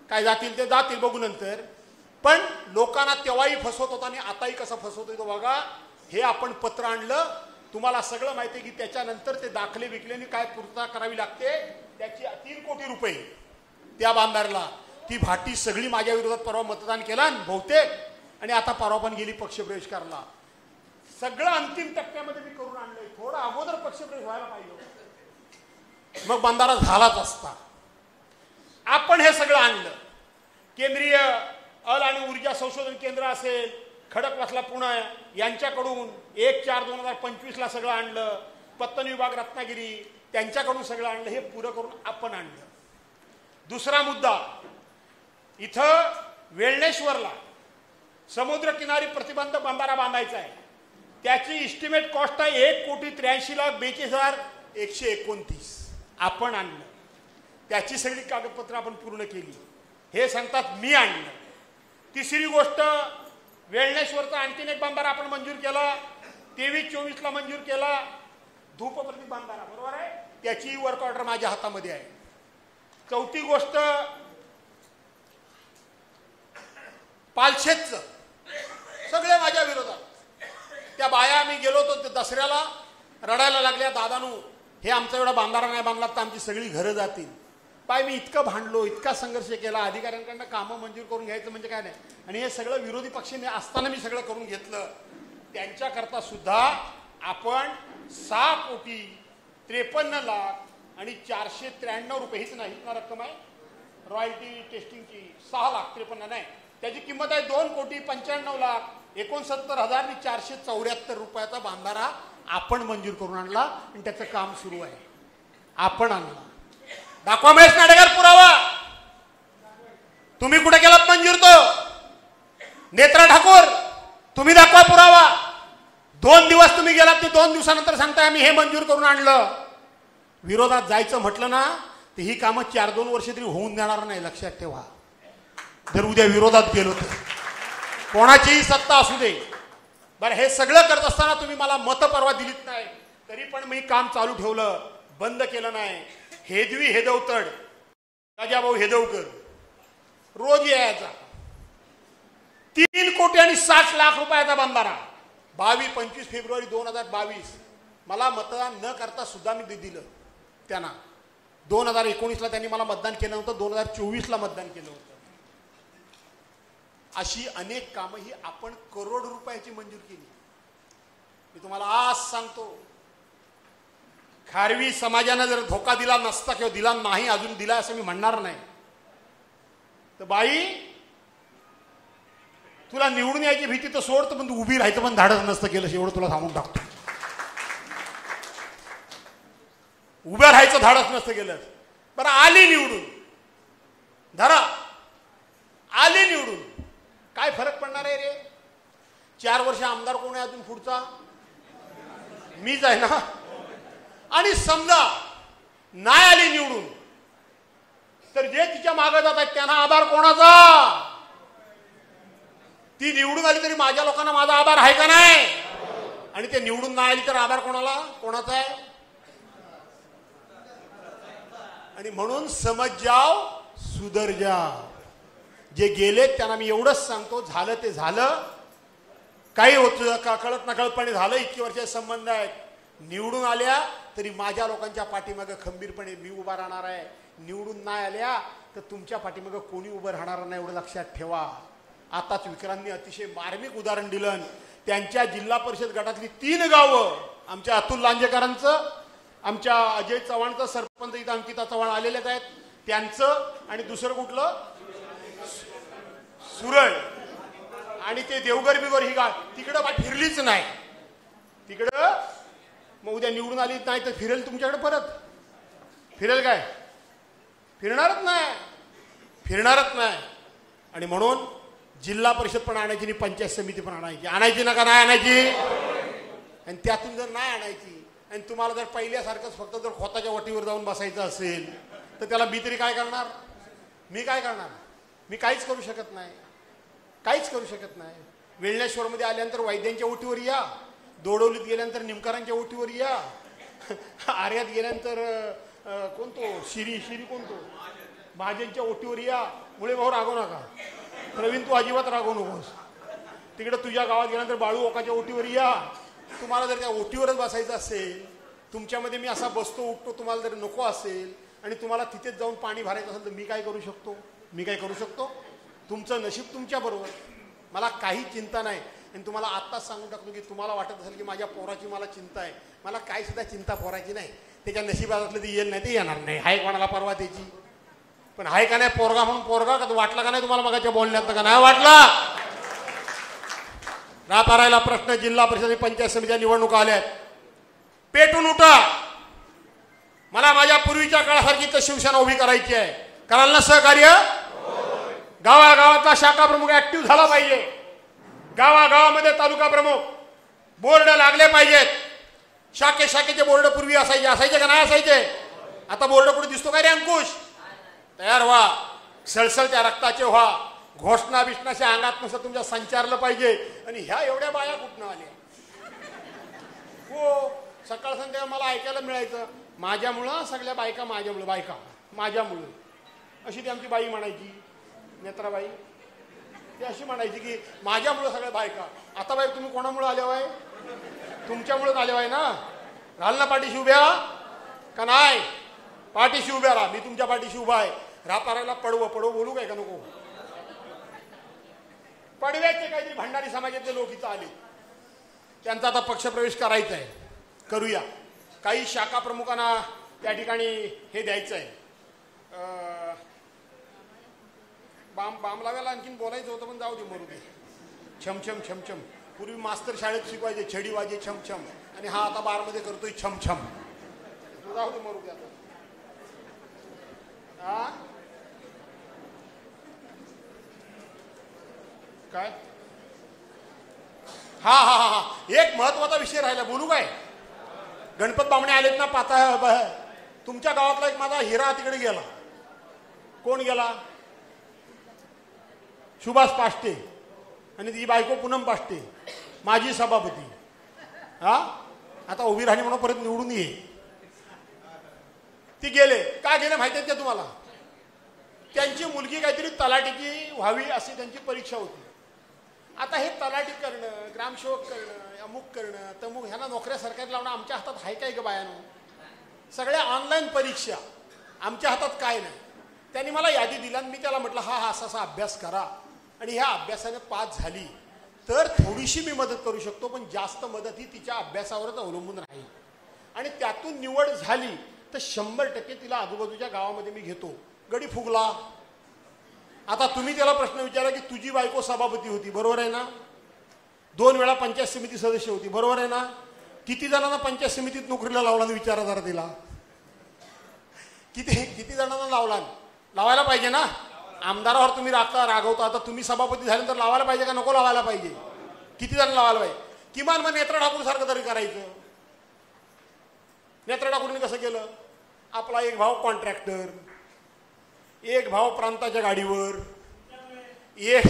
काय जातील ते जातील, बघू नंतर. पण लोकांना तेव्हाही फसवत होता आणि आताही कसं फसवतोय तो बघा. हे आपण पत्र आणलं, तुम्हाला सगळं माहिती आहे की त्याच्यानंतर ते दाखले विकल्याने काय पूर्तता करावी लागते. त्याची 3 कोटी रुपये त्या बांधारला. ती भाटी सगळी माझ्या विरोधात परवा मतदान केला बहुतेक, आणि आता परवा पण गेली पक्षप्रवेश करायला. सगळं अंतिम टप्प्यामध्ये मी करून आणलंय. थोडा अगोदर पक्षप्रवेश व्हायला पाहिजे, मग बांधारा झालाच असता. आपण हे सगळं आणलं. केंद्रीय अल आणि ऊर्जा संशोधन केंद्र असेल, खडकवासला पुणे यांच्याकडून 1/4/2025 ला सगळं आणलं. पत्तन विभाग रत्नागिरी त्यांच्याकडून सगळं आणलं. हे पुरं करून आपण आणलं. दुसरा मुद्दा, इथं वेळणेश्वरला समुद्रकिनारी प्रतिबंध बंधारा बांधायचा आहे. त्याची इस्टिमेट कॉस्ट आहे 1,42,42,129. आपण आणलं. त्याची सगळी कागदपत्र आपण पूर्ण केली. हे सांगतात मी आणलं. तिसरी गोष्ट, वेळणेश्वरचा आणखीन एक बंधारा आपण मंजूर केला. 23-24 ला मंजूर केला. धूपप्रती बंधारा, बरोबर आहे. त्याची वर्क ऑर्डर माझ्या हातामध्ये आहे. चौथी गोष्ट, पालशेतचं सगळे माझ्या विरोधात. त्या बाया मी गेलो होतो दसऱ्याला, रडायला लागल्या, दादानू हे आमचा एवढा बांधारा नाही बांधला तर आमची सगळी घरं जातील. बाय मी इतकं भांडलो, इतका संघर्ष केला. अधिकाऱ्यांकडनं कामं मंजूर करून घ्यायचं म्हणजे काय नाही. आणि हे सगळं विरोधी पक्षाने असताना मी सगळं करून घेतलं. त्यांच्याकरता सुद्धा आपण 6,53,लाख,493 रुपये हीच नाही ना रक्कम आहे रॉयल्टी टेस्टिंगची. 6,53,000 नाही, त्याची किंमत आहे 2,95,69,69,474 रुपयाचा बांधारा आपण मंजूर करून आणला आणि त्याचं काम सुरू आहे. आपण आणला. दाखवा महेश नाटेकर पुरावा. तुम्ही कुठे केलात मंजूर? तो नेत्रा ठाकूर तुम्ही दाखवा पुरावा. 2 दिवस तुम्ही गेलात की 2 दिवसानंतर सांगताय आम्ही हे मंजूर करून आणलं. विरोधात जायचं म्हटलं ना तर ही कामं 4-2 वर्ष तरी होऊन देणार नाही, लक्षात ठेवा. जर उद्या विरोधात गेलो तर कोणाचीही सत्ता असू दे. बरं, हे सगळं करत असताना तुम्ही मला मतं परवा दिलीत नाही, तरी पण मी काम चालू ठेवलं, बंद केलं नाही. हेदवी हेदवतड, राजाभाऊ हेदवकर रोज यायचा. 3,60,00,000 रुपयाचा बंधारा. 22-25 फेब्रुवारी 2022 मला मतदान न करता सुद्धा मी दिलं त्यांना. 2019ला त्यांनी मला मतदान केलं नव्हतं, 2024ला मतदान केलं होतं. अशी अनेक कामं ही आपण करोड रुपयाची मंजूर केली. मी तुम्हाला आज सांगतो, खारवी समाजाने जर धोका दिला नसता किंवा दिला नाही, अजून दिला असं मी म्हणणार नाही, तर बाई तुला निवडून यायची भीती तर सोड, पण तू उभी राहायचं पण धाडस नसतं केलं, एवढं तुला सांगून टाकतो. उभं राहायचं धाडस नसतं केलं. बरं, आली निवडून, धरा आली निवडून, काय फरक पडणार आहे रे? 4 वर्ष आमदार कोण आहे अजून पुढचा? मीच आहे ना. आणि समजा नाही आली निवडून तर जे तिच्या मागे जात आहेत त्यांना आभार कोणाचा? ती निवडून आली तरी माझ्या लोकांना माझा आभार आहे का नाही? आणि ते निवडून नाही आली तर आभार कोणाचा आहे? आणि म्हणून समज जाव, सुधर जाव. जे गेले त्यांना मी एवढंच सांगतो, झालं ते झालं. काही होतं का कळत नकळतपणे झालं, इतकी वर्षाचे संबंध आहेत. निवडून आल्या तरी माझ्या लोकांच्या पाठीमागे खंबीरपणे मी उभा राहणार आहे. निवडून नाही आल्या तर तुमच्या पाठीमागे कोणी उभं राहणार नाही, एवढं लक्षात ठेवा. आताच विक्रांतनी अतिशय मार्मिक उदाहरण दिलं. त्यांच्या जिल्हा परिषद गटातली 3 गावं, आमच्या अतुल लांजेकरांचं, आमच्या अजय चव्हाणचं, सरपंच इथं अंकिता चव्हाण आलेलेच आहेत त्यांचं, आणि दुसरं कुठलं सुरळ, आणि ते देवगर बिगर ही गाव तिकडं बा फिरलीच नाही. तिकडं मग उद्या निवडून आली नाही तर फिरेल तुमच्याकडे परत? फिरेल काय? फिरणारच नाही. आणि म्हणून जिल्हा परिषद पण आणायची आणि पंचायत समिती पण आणायची नका नाही आणायची. आणि त्यातून जर नाही आणायची आणि तुम्हाला जर पहिल्यासारखंच फक्त जर खोताच्या वटीवर जाऊन बसायचं असेल तर त्याला मी तरी काय करणार? मी काय करणार? मी काहीच करू शकत नाही. वेळणेश्वरमध्ये आल्यानंतर वैद्यांच्या ओटीवर या, दोडवलीत गेल्यानंतर निमकरांच्या ओटीवर या, आर्यात गेल्यानंतर कोणतो शिरी कोणतो महाजनच्या ओटीवर या. मुळे भाऊ रागवू नका, प्रवीण तू अजिबात रागवू नकोस. तिकडे तुझ्या गावात गेल्यानंतर बाळू ओकाच्या ओटीवर या. तुम्हाला जर त्या ओटीवरच बसायचं असेल, तुमच्यामध्ये मी असा बसतो उठतो तुम्हाला जर नको असेल आणि तुम्हाला तिथेच जाऊन पाणी भरायचं असेल तर मी काय करू शकतो? तुमचं नशीब तुमच्या बरोबर. मला काही चिंता नाही. आणि तुम्हाला आत्ताच सांगून टाकतो की तुम्हाला वाटत असेल की माझ्या पोराची मला चिंता आहे, मला काही सुद्धा चिंता पोराची नाही. त्याच्या नशिबात असलं ते येईल नाही ते येणार नाही. हाय कोणाला परवा त्याची, पण हाय का नाही पोरगा म्हणून पोरगा का वाटला का नाही तुम्हाला मगाच्या बोलण्यात का नाही वाटला? राहता प्रश्न, जिल्हा परिषद आणि पंचायत समित्या निवडणुका आल्यात, पेटून उठा. मला माझ्या पूर्वीच्या काळासारखी तर शिवसेना उभी करायची आहे. कराल ना सहकार्य? गावागावातला शाखा प्रमुख ऍक्टिव्ह झाला पाहिजे. गावागावामध्ये तालुका प्रमुख बोर्ड लागले पाहिजेत. शाखेचे बोर्ड पूर्वी असायचे का नाही असायचे? आता बोर्ड कुठे दिसतो काय रे अंकुश? तयार व्हा, सळसळत्या रक्ताचे व्हा. घोषणा बिष्णाच्या अंगात नुसतं तुमच्या संचारलं पाहिजे. आणि ह्या एवढ्या बाया कुठनं आल्या? हो, सकाळ संध्याकाळ मला ऐकायला मिळायचं माझ्यामुळं सगळ्या बायका, माझ्यामुळं अशी ती आमची बाई म्हणायची, नेत्राबाई. ती अशी म्हणायची की माझ्यामुळं सगळ्या बायका. आता बाई तुम्ही कोणामुळे आल्या बाय? तुमच्यामुळेच आल्या बाय ना. राहाल ना पाठीशी उभ्या का नाही? पाठीशी उभ्या राहा. मी तुमच्या पाठीशी उभा आहे. राहता पडवं बोलू काय का नको? पडव्याचे काहीतरी भंडारी समाजातले लोक इथं आले, त्यांचा आता पक्षप्रवेश करायचा आहे, करूया. काही शाखा प्रमुखांना त्या ठिकाणी हे द्यायचं आहे, बाम लावायला आणखीन बोलायचं होतं पण जाऊ दे, मरू दे. छमछम पूर्वी मास्तर शाळेत शिकवायचे छडी वाजे छमछम, आणि हा आता बारमध्ये करतोय छमछम. जाऊ दे, मरू दे आता. काय हा हा हा हा एक महत्वाचा विषय राहिला, बोलू काय? गणपत बामणे आलेत ना पाता, तुमच्या गावातला एक माझा हिरा तिकडे गेला. कोण गेला? सुभाष पाष्टे आणि ती बायको पूनम पाष्टे, माजी सभापती. हा आता उभी राहिली म्हणून परत निवडून ये. ती गेले. का गेले माहिती आहे का तुम्हाला? त्यांची मुलगी काहीतरी तलाठीची व्हावी अशी त्यांची परीक्षा होती. आता हे तलाठी करणं, ग्रामसेवक करणं, अमुक करणं तमुक, ह्यांना नोकऱ्या सरकारी लावणं आमच्या हातात आहे काय ग बायानो? सगळ्या ऑनलाईन परीक्षा, आमच्या हातात काय नाही. त्यांनी मला यादी दिला आणि मी त्याला म्हटलं हा हा असा अभ्यास करा आणि ह्या अभ्यासाने पास झाली तर थोडीशी मी मदत करू शकतो, पण जास्त मदत ही तिच्या अभ्यासावरच अवलंबून राहील. आणि त्यातून निवड झाली तर 100% तिला आजूबाजूच्या गावामध्ये मी घेतो. गडी फुगला. आता तुम्ही त्याला प्रश्न विचारा की तुझी बायको सभापती होती, बरोबर आहे ना? 2 वेळा पंचायत समिती सदस्य होती, बरोबर आहे ना? किती जणांना पंचायत समितीत नोकरीला लावला विचारा जरा तिला. किती जणांना लावायला पाहिजे ना? आमदारावर तुम्ही रागवता, आता तुम्ही सभापती झाल्यानंतर लावायला पाहिजे का नको लावायला पाहिजे? किती जण लावायला पाहिजे? किमान मग नेत्र ठाकूर सारखं तरी करायचं. नेत्र ठाकूरने कसं केलं? आपला एक भाऊ कॉन्ट्रॅक्टर, एक भाव प्रांताच्या गाडीवर, एक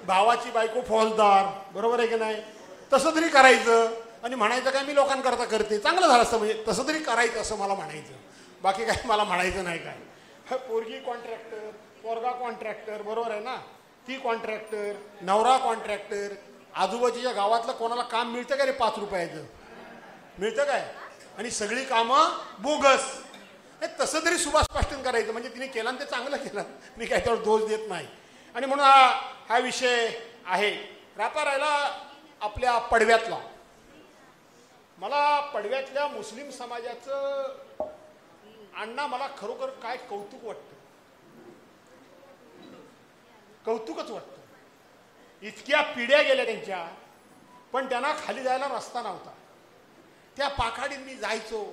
भावाची बायको फौजदार, बरोबर आहे की नाही? तसं तरी करायचं आणि म्हणायचं काय मी लोकांकरता करते, चांगलं झालं असतं. म्हणजे तसं तरी करायचं असं मला म्हणायचं, बाकी काय मला म्हणायचं नाही. काय पोरगी कॉन्ट्रॅक्टर, पोरगा कॉन्ट्रॅक्टर, बरोबर आहे ना? ती कॉन्ट्रॅक्टर, नवरा कॉन्ट्रॅक्टर. आजूबाजूच्या गावातलं कोणाला काम मिळतं का रे 5 रुपयाचं? मिळतं काय? आणि सगळी कामं बोगस. तसं तरी सुभाष पाष्टेन करायचं, म्हणजे तिने केलं आणि ते चांगलं केलं, मी काय त्यावर दोष देत नाही. आणि म्हणून हा विषय आहे. राहिला आपल्या पडव्यातला. मला पडव्यातल्या मुस्लिम समाजाचं अण्णा मला खरोखर काय कौतुक वाटतं, कौतुकच वाटतं. इतक्या पिढ्या गेल्या त्यांच्या, पण त्यांना खाली जायला रस्ता नव्हता. त्या पाखाडीत मी जायचो,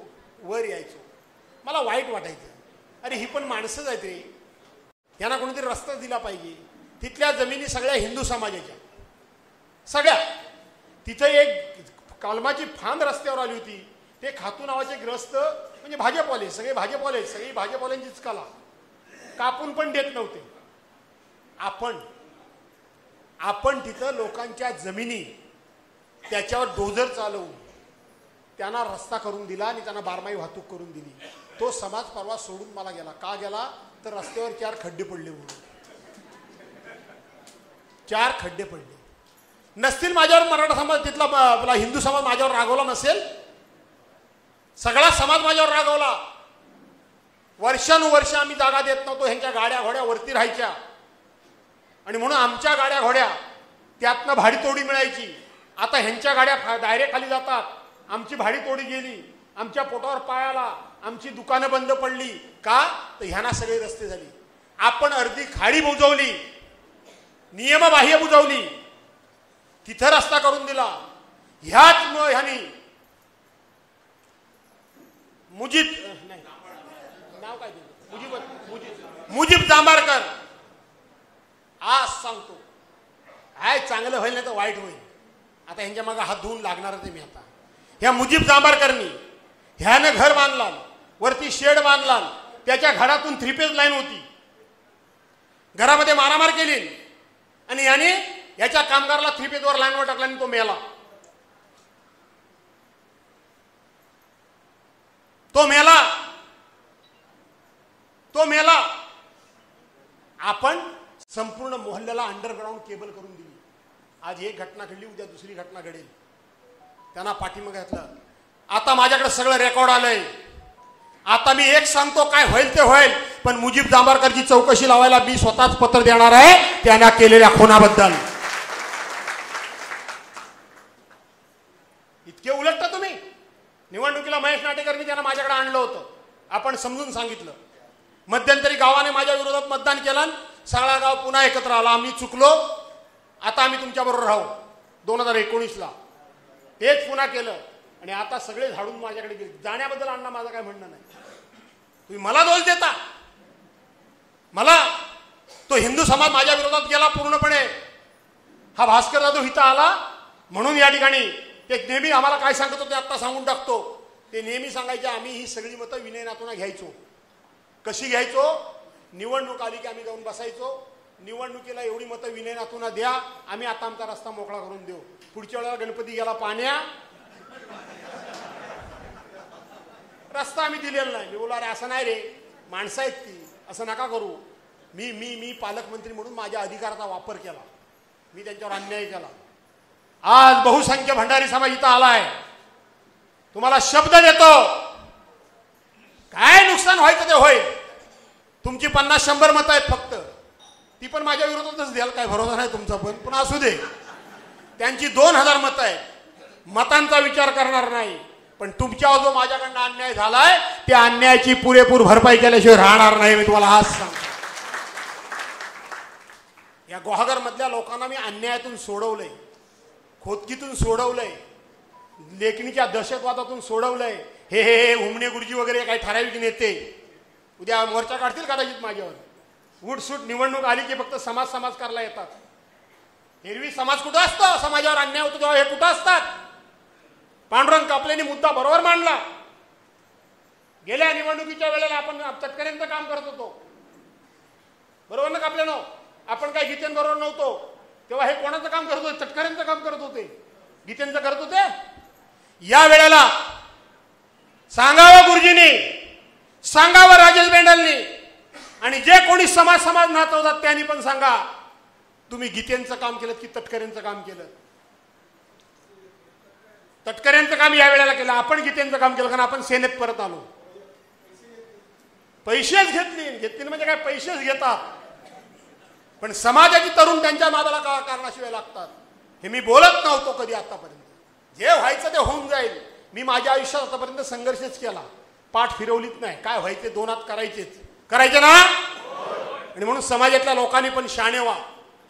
वर यायचो, मला वाईट वाटायचं. अरे ही पण माणसंच आहेत रे, यांना कोणीतरी रस्ता दिला पाहिजे. तिथल्या जमिनी सगळ्या हिंदू समाजाच्या, सगळ्या. तिथं एक कलमाची फांद रस्त्यावर आली होती. ते खातू नावाचे ग्रस्त, म्हणजे भाजपवाले, सगळी भाजपवाल्यांचीच कला, कापून पण देत नव्हते. आपण तिथं लोकांच्या जमिनी त्याच्यावर डोजर चालवून त्यांना रस्ता करून दिला आणि त्यांना बारमाही वाहतूक करून दिली. तो समाज परवा सोडून मला गेला. का गेला? तर रस्त्यावर 4 खड्डे पडले म्हणून. 4 खड्डे पडले. नसतील माझ्यावर मराठा समाज, तिथला हिंदू समाज माझ्यावर रागवला नसेल, सगळा समाज माझ्यावर रागवला. वर्षानुवर्ष आम्ही जागा देत नव्हतो, ह्यांच्या गाड्या घोड्या वरती राहायच्या आणि म्हणून आमच्या गाड्या घोड्या त्यातनं भाडीतोडी मिळायची. आता ह्यांच्या गाड्या डायरेक्ट खाली जातात. आमची भाडीतोडी गेली, आमच्या पोटावर पाय आला, आमची दुकानं बंद पडली. का? तर ह्यांना सगळे रस्ते झाली. आपण अर्धी खाडी बुजवली, नियमबाह्य बुजवली, तिथं रस्ता करून दिला. ह्याच ह्यानी मुजीब नाही नाव काय दिलं, मुजीब जांभारकर. आज सांगतो, हाय चांगलं होईल नाही तर वाईट होईल. आता ह्यांच्या मागे हात धुवून लागणारच आहे मी. आता ह्या मुजीब जांभारकरनी ह्यानं घर बांधला, वरती शेड बांधला, त्याच्या घरातून 3 फेज लाईन होती, घरामध्ये मारामार केली आणि याने याच्या कामगाराला 3 फेजवर लाईनवर टाकला आणि तो मेला. आपण संपूर्ण मोहल्ल्याला अंडरग्राऊंड केबल करून दिली. आज एक घटना घडली, उद्या दुसरी घटना घडेल. त्यांना पाठीमागे घातलं. आता माझ्याकडे सगळं रेकॉर्ड आलंय. आता मी एक सांगतो, काय होईल ते होईल, पण मुजीब जांभारकरची चौकशी लावायला मी स्वतःच पत्र देणार आहे त्यांना केलेल्या खुनाबद्दल. इतके उलटता तुम्ही. निवडणुकीला महेश नाटेकरनी त्यांना माझ्याकडे आणलं होतं, आपण समजून सांगितलं. मध्यंतरी गावाने माझ्या विरोधात मतदान केलं, सगळा गाव पुन्हा एकत्र आला. आम्ही चुकलो, आता आम्ही तुमच्याबरोबर राहू. 2019ला तेच पुन्हा केलं आणि आता सगळे झाडून माझ्याकडे गेले. जाण्याबद्दल अण्णा माझं काय म्हणणं नाही. तुम्ही मला दोष देता. मला तो हिंदू समाज माझ्या विरोधात गेला पूर्णपणे. हा भास्कर जाधव इथं आला म्हणून या ठिकाणी ते नेहमी आम्हाला काय सांगत होते आता सांगून टाकतो. ते नेहमी सांगायचे आम्ही ही सगळी मतं विनय नातूंना घ्यायचो. कशी घ्यायचो? निवडणूक आली की आम्ही जाऊन बसायचो. निवडणुकीला एवढी मतं विनय नातूंना द्या, आम्ही आता आमचा रस्ता मोकळा करून देऊ. पुढच्या वेळेला गणपती गेला पाण्या रस्ता आम्ही दिलेला नाही. मी बोला अरे असं नाही रे, माणसं आहेत ती, असं नका करू. मी मी मी पालकमंत्री म्हणून माझ्या अधिकाराचा वापर केला, मी त्यांच्यावर अन्याय केला. आज बहुसंख्य भंडारी समाज इथं आलाय. तुम्हाला शब्द देतो, काय नुकसान व्हायचं ते होईल. तुमची 50-100 मतं आहेत फक्त, ती पण माझ्या विरोधातच द्याल, काय भरोसा नाही तुमचा. पण असू दे. त्यांची 2000 मतं आहेत. मतांचा विचार करणार नाही, पण तुमच्यावर जो माझ्याकडनं अन्याय झालाय त्या अन्यायाची पुरेपूर भरपाई केल्याशिवाय राहणार नाही. मी तुम्हाला आज सांगतो. या गुहागर मधल्या लोकांना मी अन्यायातून सोडवलंय, खोदकीतून सोडवलंय, लेखणीच्या दहशतवादातून सोडवलंय. हे हुमणे गुरुजी वगैरे काही ठराविक नेते उद्या मोर्चा काढतील कदाचित माझ्यावर. उठसूट निवडणूक आली की फक्त समाज करायला येतात. एरवी समाज कुठं असतो? समाजावर अन्याय होतो तेव्हा हे कुठं असतात? पांडुरंग कापलेनी मुद्दा बरोबर मांडला. गेल्या निवडणुकीच्या वेळेला आपण तटकऱ्यांचं काम करत होतो, बरोबर ना कापलेनो? आपण काय गीतेंबरोबर नव्हतो तेव्हा हे कोणाचं काम करत होते? तटकऱ्यांचं काम करत होते, गीतेंचं करत होते. या वेळेला सांगावं गुरुजींनी, सांगावं राजेश बेंडलनी, आणि जे कोणी समाज नाचवतात त्यांनी पण सांगा, तुम्ही गीतेंचं काम केलं की तटकऱ्यांचं काम केलं? तटकऱ्यांचं काम या वेळेला केलं, आपण गीतेंचं काम केलं, कारण आपण सेनेत परत आलो. पैसेच घेतली म्हणजे काय? पैसेच घेतात, पण समाजाची तरुण त्यांच्या नादाला कारणाशिवाय लागतात. हे मी बोलत नव्हतो कधी आतापर्यंत. जे व्हायचं ते होऊन जाईल. मी माझ्या आयुष्यात आतापर्यंत संघर्षच केला, पाठ फिरवलीच नाही. काय व्हायचे 2 हात करायचे ना. आणि म्हणून समाजातल्या लोकांनी पण शाणे व्हा.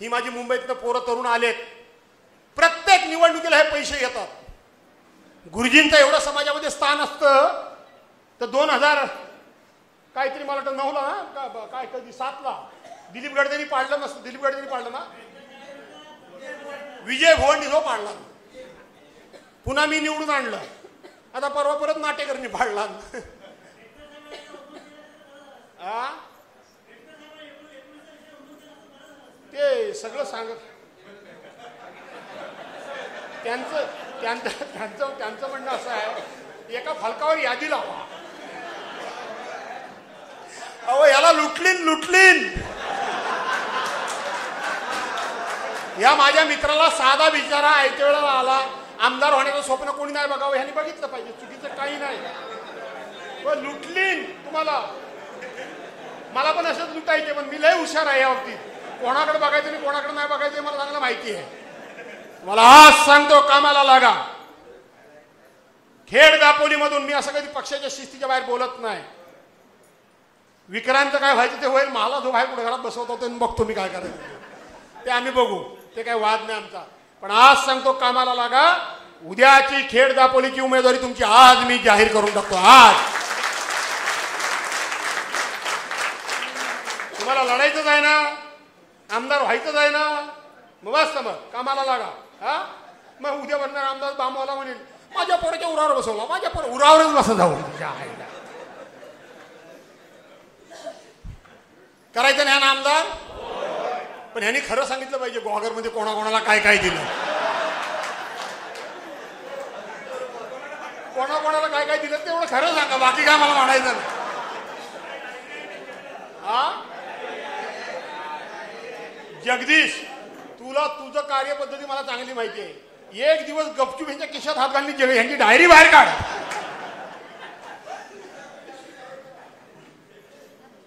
ही माझी मुंबईतनं पोरं तरुण आलेत, प्रत्येक निवडणुकीला हे पैसे घेतात. गुरुजींचं एवढं समाजामध्ये स्थान असतं तर 2000 काहीतरी मला वाटतं 9ला ना काय कधी 7ला दिलीप गडकरी पाडलं नसतं. दिलीप गडकरी पाडलं ना, विजय भोवंडी जो पाडला, पुन्हा मी निवडून आणलं. आता परवा परत नाटेकरनी पाडला. ते सगळं सांगत त्यांचं म्हणणं असं आहे, एका फलकावर यादी लावा. अहो याला लुटलीन. या माझ्या मित्राला साधा बिचारा ऐकत्या वेळेला आला, आमदार होण्याचं स्वप्न कोणी नाही बघावं, ह्यांनी बघितलं पाहिजे. चुकीचं काही नाही. लुटलीन तुम्हाला. मला पण असंच लुटायचे, पण मी लय हुशार आहे या बाबतीत. कोणाकडे बघायचं आणि कोणाकडे नाही बघायचं मला चांगलं माहिती आहे. मला आज सांगतो, कामाला लागा. खेड दापोलीमधून मी असं कधी पक्षाच्या शिस्तीच्या बाहेर बोलत नाही. विक्रांत काय व्हायचं ते होईल. मला जो भाई कुठे घरात बसवत होते बघतो मी काय करायचं ते आम्ही बघू, ते काय वाद नाही आमचा. पण आज सांगतो, कामाला लागा. उद्याची खेड दापोलीची उमेदवारी तुमची आज मी जाहीर करून टाकतो. आज तुम्हाला लढायचंच आहे ना, आमदार व्हायचंच आहे ना, मग बस मग कामाला लागा. मग उद्या बनणार आमदार बामवाला म्हणेल माझ्या पोराच्या उरावर बसवला, माझ्या पोरा उरावरच बसत जाऊ. करायचं नाही ना आमदार. पण ह्यांनी खरं सांगितलं पाहिजे, गुहागरमध्ये कोणाकोणाला काय काय दिलं, कोणाकोणाला काय काय दिलं तेवढं खरं सांगा. बाकी काय मला म्हणायचं नाही. जगदीश, तुला तुझं कार्यपद्धती मला चांगली माहिती आहे. एक दिवस गपचूप ह्यांच्या खिशात हात घालून ह्यांची डायरी बाहेर काढ.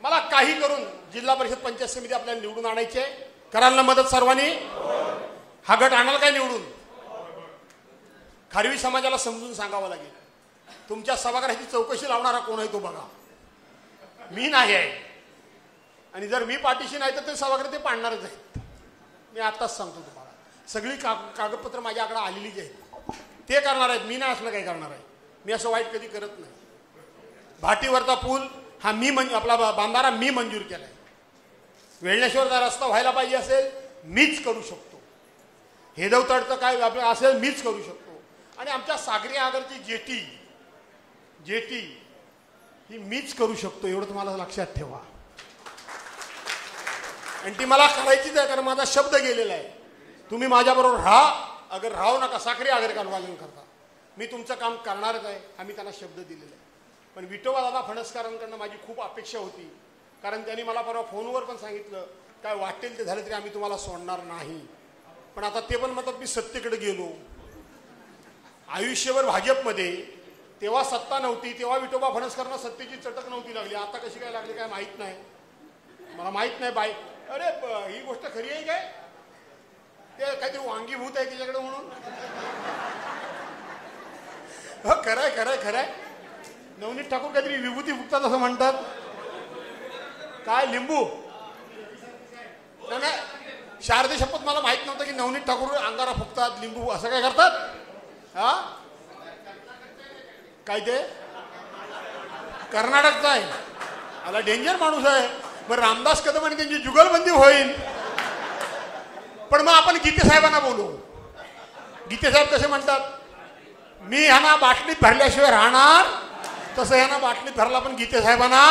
मला काही करून जिल्हा परिषद पंचायत समिती आपल्याला निवडून आणायची आहे. कराल ना मदत सर्वांनी? हा गट आणाल काय निवडून? खारवी समाजाला समजून सांगावं लागेल. तुमच्या सभागृहाची चौकशी लावणारा कोण आहे तो बघा, मी नाही आहे. आणि जर मी पाठीशी नाही तर ते सभागृह ते पाडणारच आहेत. मी आत्ताच सांगतो तुम्हाला. सगळी कागदपत्र माझ्याकडे आलेलीच आहेत. ते करणार आहेत, मी नाही असलं काही करणार आहे. मी असं वाईट कधी करत नाही. भाटीवरचा पूल हा आपला बांधारा मी मंजूर केलाय. वेळणेश्वरचा रस्ता व्हायला पाहिजे असेल मीच करू शकतो. हेदवतडचं काय आपलं असेल मीच करू शकतो. आणि आमच्या सागरी आगरची जेटी ही मीच करू शकतो, एवढं तुम्हाला लक्षात ठेवा. आणि ती मला करायचीच आहे, कारण माझा शब्द गेलेला आहे. तुम्ही माझ्याबरोबर राहा, अगर राहू नका, साखरी आगर कालवालन करता, मी तुमचं काम करणारच आहे. आम्ही त्यांना शब्द दिलेला आहे. पण विठोबा दादा फणसकरांकडनं माझी खूप अपेक्षा होती, कारण त्यांनी मला परवा फोनवर पण सांगितलं काय वाटेल ते झालं तरी आम्ही तुम्हाला सोडणार नाही. पण आता ते पण म्हणतात मी सत्तेकडे गेलो. आयुष्यभर भाजपमध्ये तेव्हा सत्ता नव्हती, तेव्हा विठोबा फणसकरांना सत्तेची चटक नव्हती लागली. आता कशी काय लागली काय माहीत नाही, मला माहीत नाही. बाय अरे ही गोष्ट खरी आहे काय? ते काहीतरी वांगी भूत आहे तिच्याकडे म्हणून. खरंय खरंय खरंय. नवनीत ठाकूर काहीतरी विभूती फुकतात असं म्हणतात. काय लिंबू? नाही, शारदे शपथ मला माहित नव्हतं की नवनीत ठाकूर अंगारा फुकतात, लिंबू असं काय करतात. हा काय ते कर्नाटकचा आहे, आला डेंजर माणूस आहे. मग रामदास कदम आणि त्यांची जुगलबंदी होईल. पण मग आपण गीते साहेबांना बोलू. गीते साहेब कसे म्हणतात, मी ह्यांना बाटलीत भरल्याशिवाय राहणार, तसं ह्यांना बाटलीत भरला पण गीते साहेबांना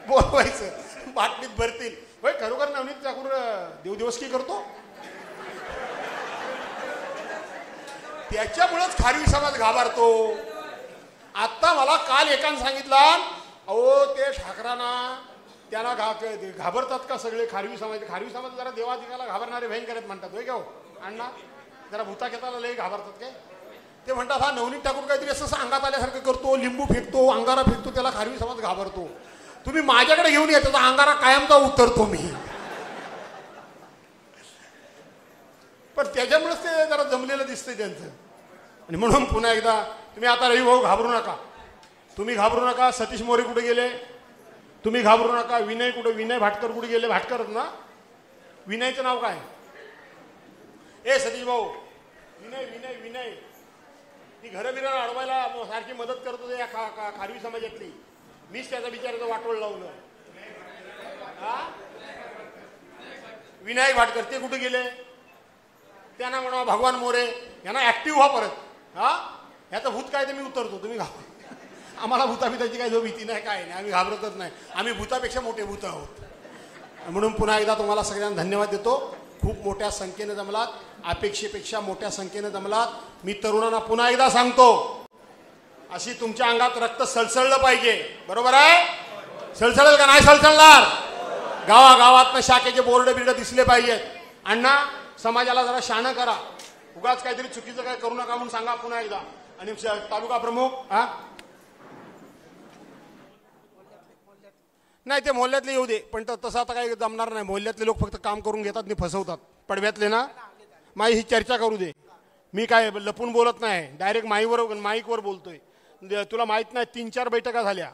बोलवायचं, बाटलीत भरतील. होय खरोखर नवनीत ठाकूर देवदिवस की करतो. त्याच्यामुळेच खारवी समाज घाबरतो. आता मला काल एकाने सांगितलं, अहो ते ठाकरांना त्यांना घाबरतात का सगळे खारवी समाज? खारवी समाज जरा देवाधिकाला घाबरणारे भयंकर आहेत म्हणतात. होय का हो अण्णा? जरा भूता घेताला लय घाबरतात काय? ते म्हणतात हा नवनीत ठाकूर काहीतरी असं अंगात आल्यासारखं करतो, लिंबू फेकतो, अंगारा फेकतो, त्याला खारवी समाज घाबरतो. तुम्ही माझ्याकडे घेऊन या, त्याचा अंगारा कायमचा उतरतो मी. पण त्याच्यामुळेच ते जरा जमलेलं दिसतंय त्यांचं. आणि म्हणून पुन्हा एकदा तुम्ही आता रविभाऊ घाबरू नका, तुम्ही घाबरू नका. सतीश मोरे कुठे गेले? तुम्ही घाबरू नका. विनय कुठे? विनय भाटकर कुठे गेले? भाटकरच ना? विनयचं नाव काय? ए सतीश भाऊ, विनय विनय विनय ती घरं बिरं अडवायला सारखी मदत करतो या खारवी समाजातली. मीच त्याचा विचाराचं वाटोळ लावलं. हा विनायक भाटकर ते कुठे गेले? त्यांना म्हणा भगवान मोरे यांना ऍक्टिव्ह व्हा परत. हा ह्याचं भूत काय ते मी उतरतो, तुम्ही आम्हाला भूताभिताची काही जो भीती नाही, काय नाही, आम्ही घाबरतच नाही. आम्ही भूतापेक्षा मोठे भूत आहोत. म्हणून पुन्हा एकदा तुम्हाला सगळ्यांना धन्यवाद देतो. खूप मोठ्या संख्येने जमलात, अपेक्षेपेक्षा मोठ्या संख्येने जमलात. मी तरुणांना पुन्हा एकदा सांगतो, अशी तुमच्या अंगात रक्त सळसळलं पाहिजे. बरोबर आहे? सळसळेल का नाही सळसळणार? गावागावातनं शाखेचे बोर्ड बिर्ड दिसले पाहिजेत. अण्णा समाजाला जरा शाणं करा, उगाच काहीतरी चुकीचं काय करू नका म्हणून सांगा पुन्हा एकदा. आणि तालुका प्रमुख हा नाही, ते मोहल्ल्यातले येऊ दे, पण तसं आता काही जमणार नाही. मोहल्ल्यातले लोक फक्त काम करून घेतात आणि फसवतात. पडव्यातले ना, माझी ही चर्चा करू दे. मी काय लपून बोलत नाही, डायरेक्ट माईकवर बोलतोय. तुला माहित नाही 3-4 बैठका झाल्या,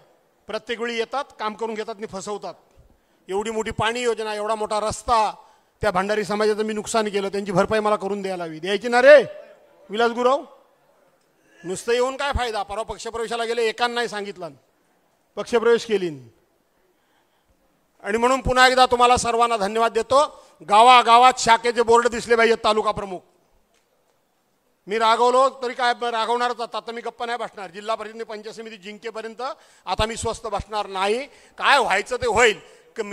प्रत्येक वेळी येतात, काम करून घेतात आणि फसवतात. एवढी मोठी पाणी योजना, एवढा मोठा रस्ता, त्या भंडारी समाजाचं मी नुकसान केलं, त्यांची भरपाई मला करून द्यायला हवी. द्यायची ना रे विलास गुरव? नुसतं येऊन काय फायदा? परवा पक्षप्रवेशाला गेले, एकानं नाही सांगितलं, पक्षप्रवेश केली. आणि म्हणून पुन्हा एकदा तुम्हाला सर्वांना धन्यवाद देतो. गावागावात शाखेचे बोर्ड दिसले पाहिजेत. तालुका प्रमुख मी रागवलो तरी काय रागवणारच. आता मी गप्पा नाही बसणार. जिल्हा परिषद पंचायत समिती जिंकेपर्यंत आता मी स्वस्त बसणार नाही. काय व्हायचं ते होईल.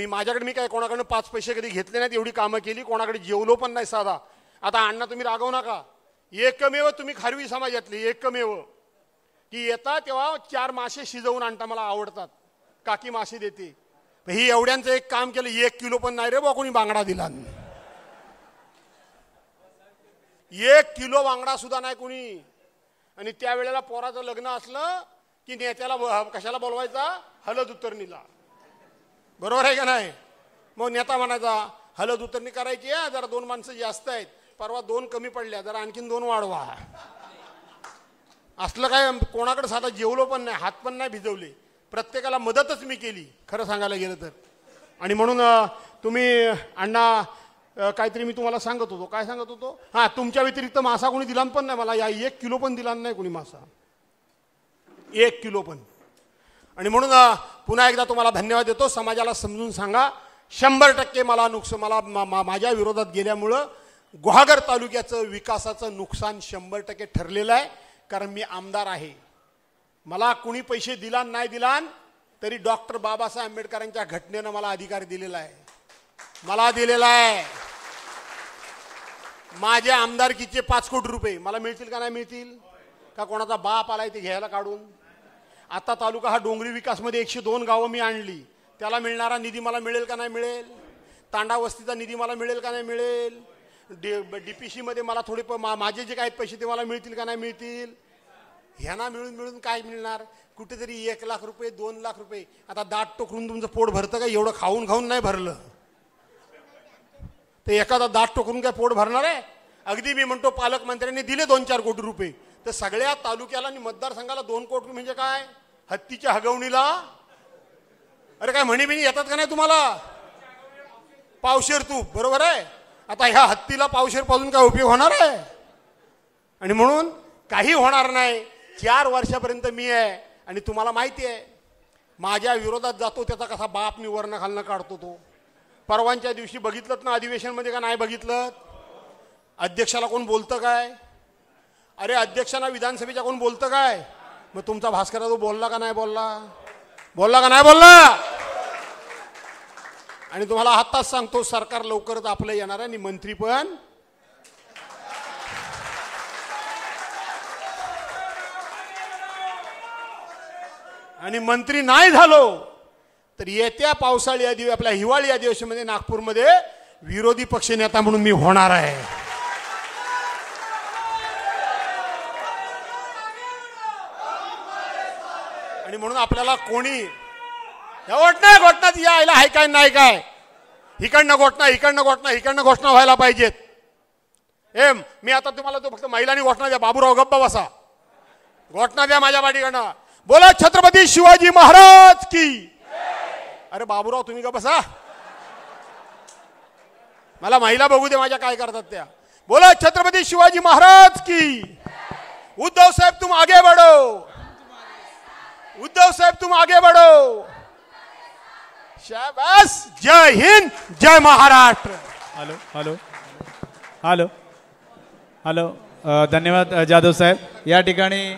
माझ्याकडे मी काय कोणाकडनं 5 पैसे कधी घेतले नाहीत, एवढी कामं केली, कोणाकडे जेवलो पण नाही साधा. आता अण्णा तुम्ही रागवू नका. एकमेव तुम्ही खारवी समाजातली एकमेव की येता तेव्हा 4 मासे शिजवून आणता, मला आवडतात, काकी मासे देते. ही एवढ्यांचं एक काम केलं, 1 किलो पण नाही रे बा कोणी बांगडा दिला. 1 किलो बांगडा सुद्धा नाही कोणी. आणि त्यावेळेला पोराचं लग्न असलं की नेत्याला कशाला बोलवायचा? हलद उतरणीला. बरोबर आहे का नाही? मग नेता म्हणायचा हलद उतरणी करायची आहे, जरा 2 माणसं जास्त आहेत, परवा 2 कमी पडल्या, जरा आणखीन 2 वाढवा. असलं काय कोणाकडे साधा जेवलो पण नाही, हात पण नाही भिजवले. प्रत्येकाला मदतच मी केली खरं सांगायला गेलं तर. आणि म्हणून तुम्ही अण्णा काहीतरी मी तुम्हाला सांगत होतो. काय सांगत होतो? हां, तुमच्या व्यतिरिक्त मासा कोणी दिला पण नाही मला. या 1 किलो पण दिला नाही कोणी मासा, 1 किलो पण. आणि म्हणून पुन्हा एकदा तुम्हाला धन्यवाद देतो. समाजाला समजून सांगा, 100% मला माझ्या विरोधात गेल्यामुळं गुहागर तालुक्याचं विकासाचं नुकसान 100% ठरलेलं आहे, कारण मी आमदार आहे. मला कुणी पैसे दिला नाही दिला तरी डॉक्टर बाबासाहेब आंबेडकरांच्या घटनेनं मला अधिकार दिलेला आहे, मला दिलेला आहे. माझ्या आमदारकीचे 5 कोटी रुपये मला मिळतील का नाही मिळतील? का कोणाचा बाप आलाय ते घ्यायला काढून? आता तालुका हा डोंगरी विकासमध्ये 102 गावं मी आणली, त्याला मिळणारा निधी मला मिळेल का नाही मिळेल? तांडा वस्तीचा निधी मला मिळेल का नाही मिळेल? DPC मध्ये मला थोडे माझे जे काही पैसे ते मला मिळतील का नाही मिळतील? ह्यांना मिळून मिळून काय मिळणार? कुठेतरी 1 लाख रुपये 2 लाख रुपये. आता दाट टोकरून तुमचं पोट भरतं का? एवढं खाऊन खाऊन नाही भरलं तर एखादा दाट टोकरून काय पोट भरणार आहे? अगदी मी म्हणतो पालकमंत्र्यांनी दिले 2-4 कोटी रुपये तर सगळ्या तालुक्याला आणि मतदारसंघाला 2 कोटी म्हणजे काय? हत्तीच्या हगवणीला. अरे काय म्हणी बिणी येतात का नाही तुम्हाला? पावशेर तूप, बरोबर आहे. आता ह्या हत्तीला पावशेर पाजून काय उपयोग होणार आहे? आणि म्हणून काही होणार नाही. 4 वर्षापर्यंत मी आहे आणि तुम्हाला माहिती आहे माझ्या विरोधात जातो त्याचा कसा बाप मी वर्ण खालनं काढतो. तो परवांच्या दिवशी बघितलं ना अधिवेशनमध्ये का नाही बघितलं? अध्यक्षाला कोण बोलतं काय? अरे अध्यक्षांना विधानसभेच्या कोण बोलतं काय? मग तुमचा भास्करा तो बोलला का नाही बोलला? बोलला का नाही बोलला? आणि तुम्हाला आताच सांगतो सरकार लवकरच आपलं येणार आहे आणि मंत्री पण. आणि मंत्री नाही झालो तर येत्या पावसाळी आपल्या हिवाळी अधिवेशनामध्ये नागपूरमध्ये विरोधी पक्षनेता म्हणून मी होणार आहे. आणि म्हणून आपल्याला कोणी घोषणात यायला आहे काय नाही काय? इकडनं घोषणा व्हायला पाहिजेत. मी आता तुम्हाला तो फक्त महिलांनी घोषणा द्या. बाबूराव गप्पा बसा, घोषणा द्या माझ्या पाठीकडनं. बोला छत्रपती शिवाजी महाराज की. अरे बाबूराव तुम्ही का बसा, मला महिला बघू दे माझ्या काय करतात त्या. बोला छत्रपती शिवाजी महाराज की. उद्धव साहेब तुम आगे बढ़ो, उद्धव साहेब तुम आगे बढ़ो. शाबास. जय हिंद, जय Maharashtra. Hello hello hello hello. धन्यवाद जाधव साहेब. या ठिकाणी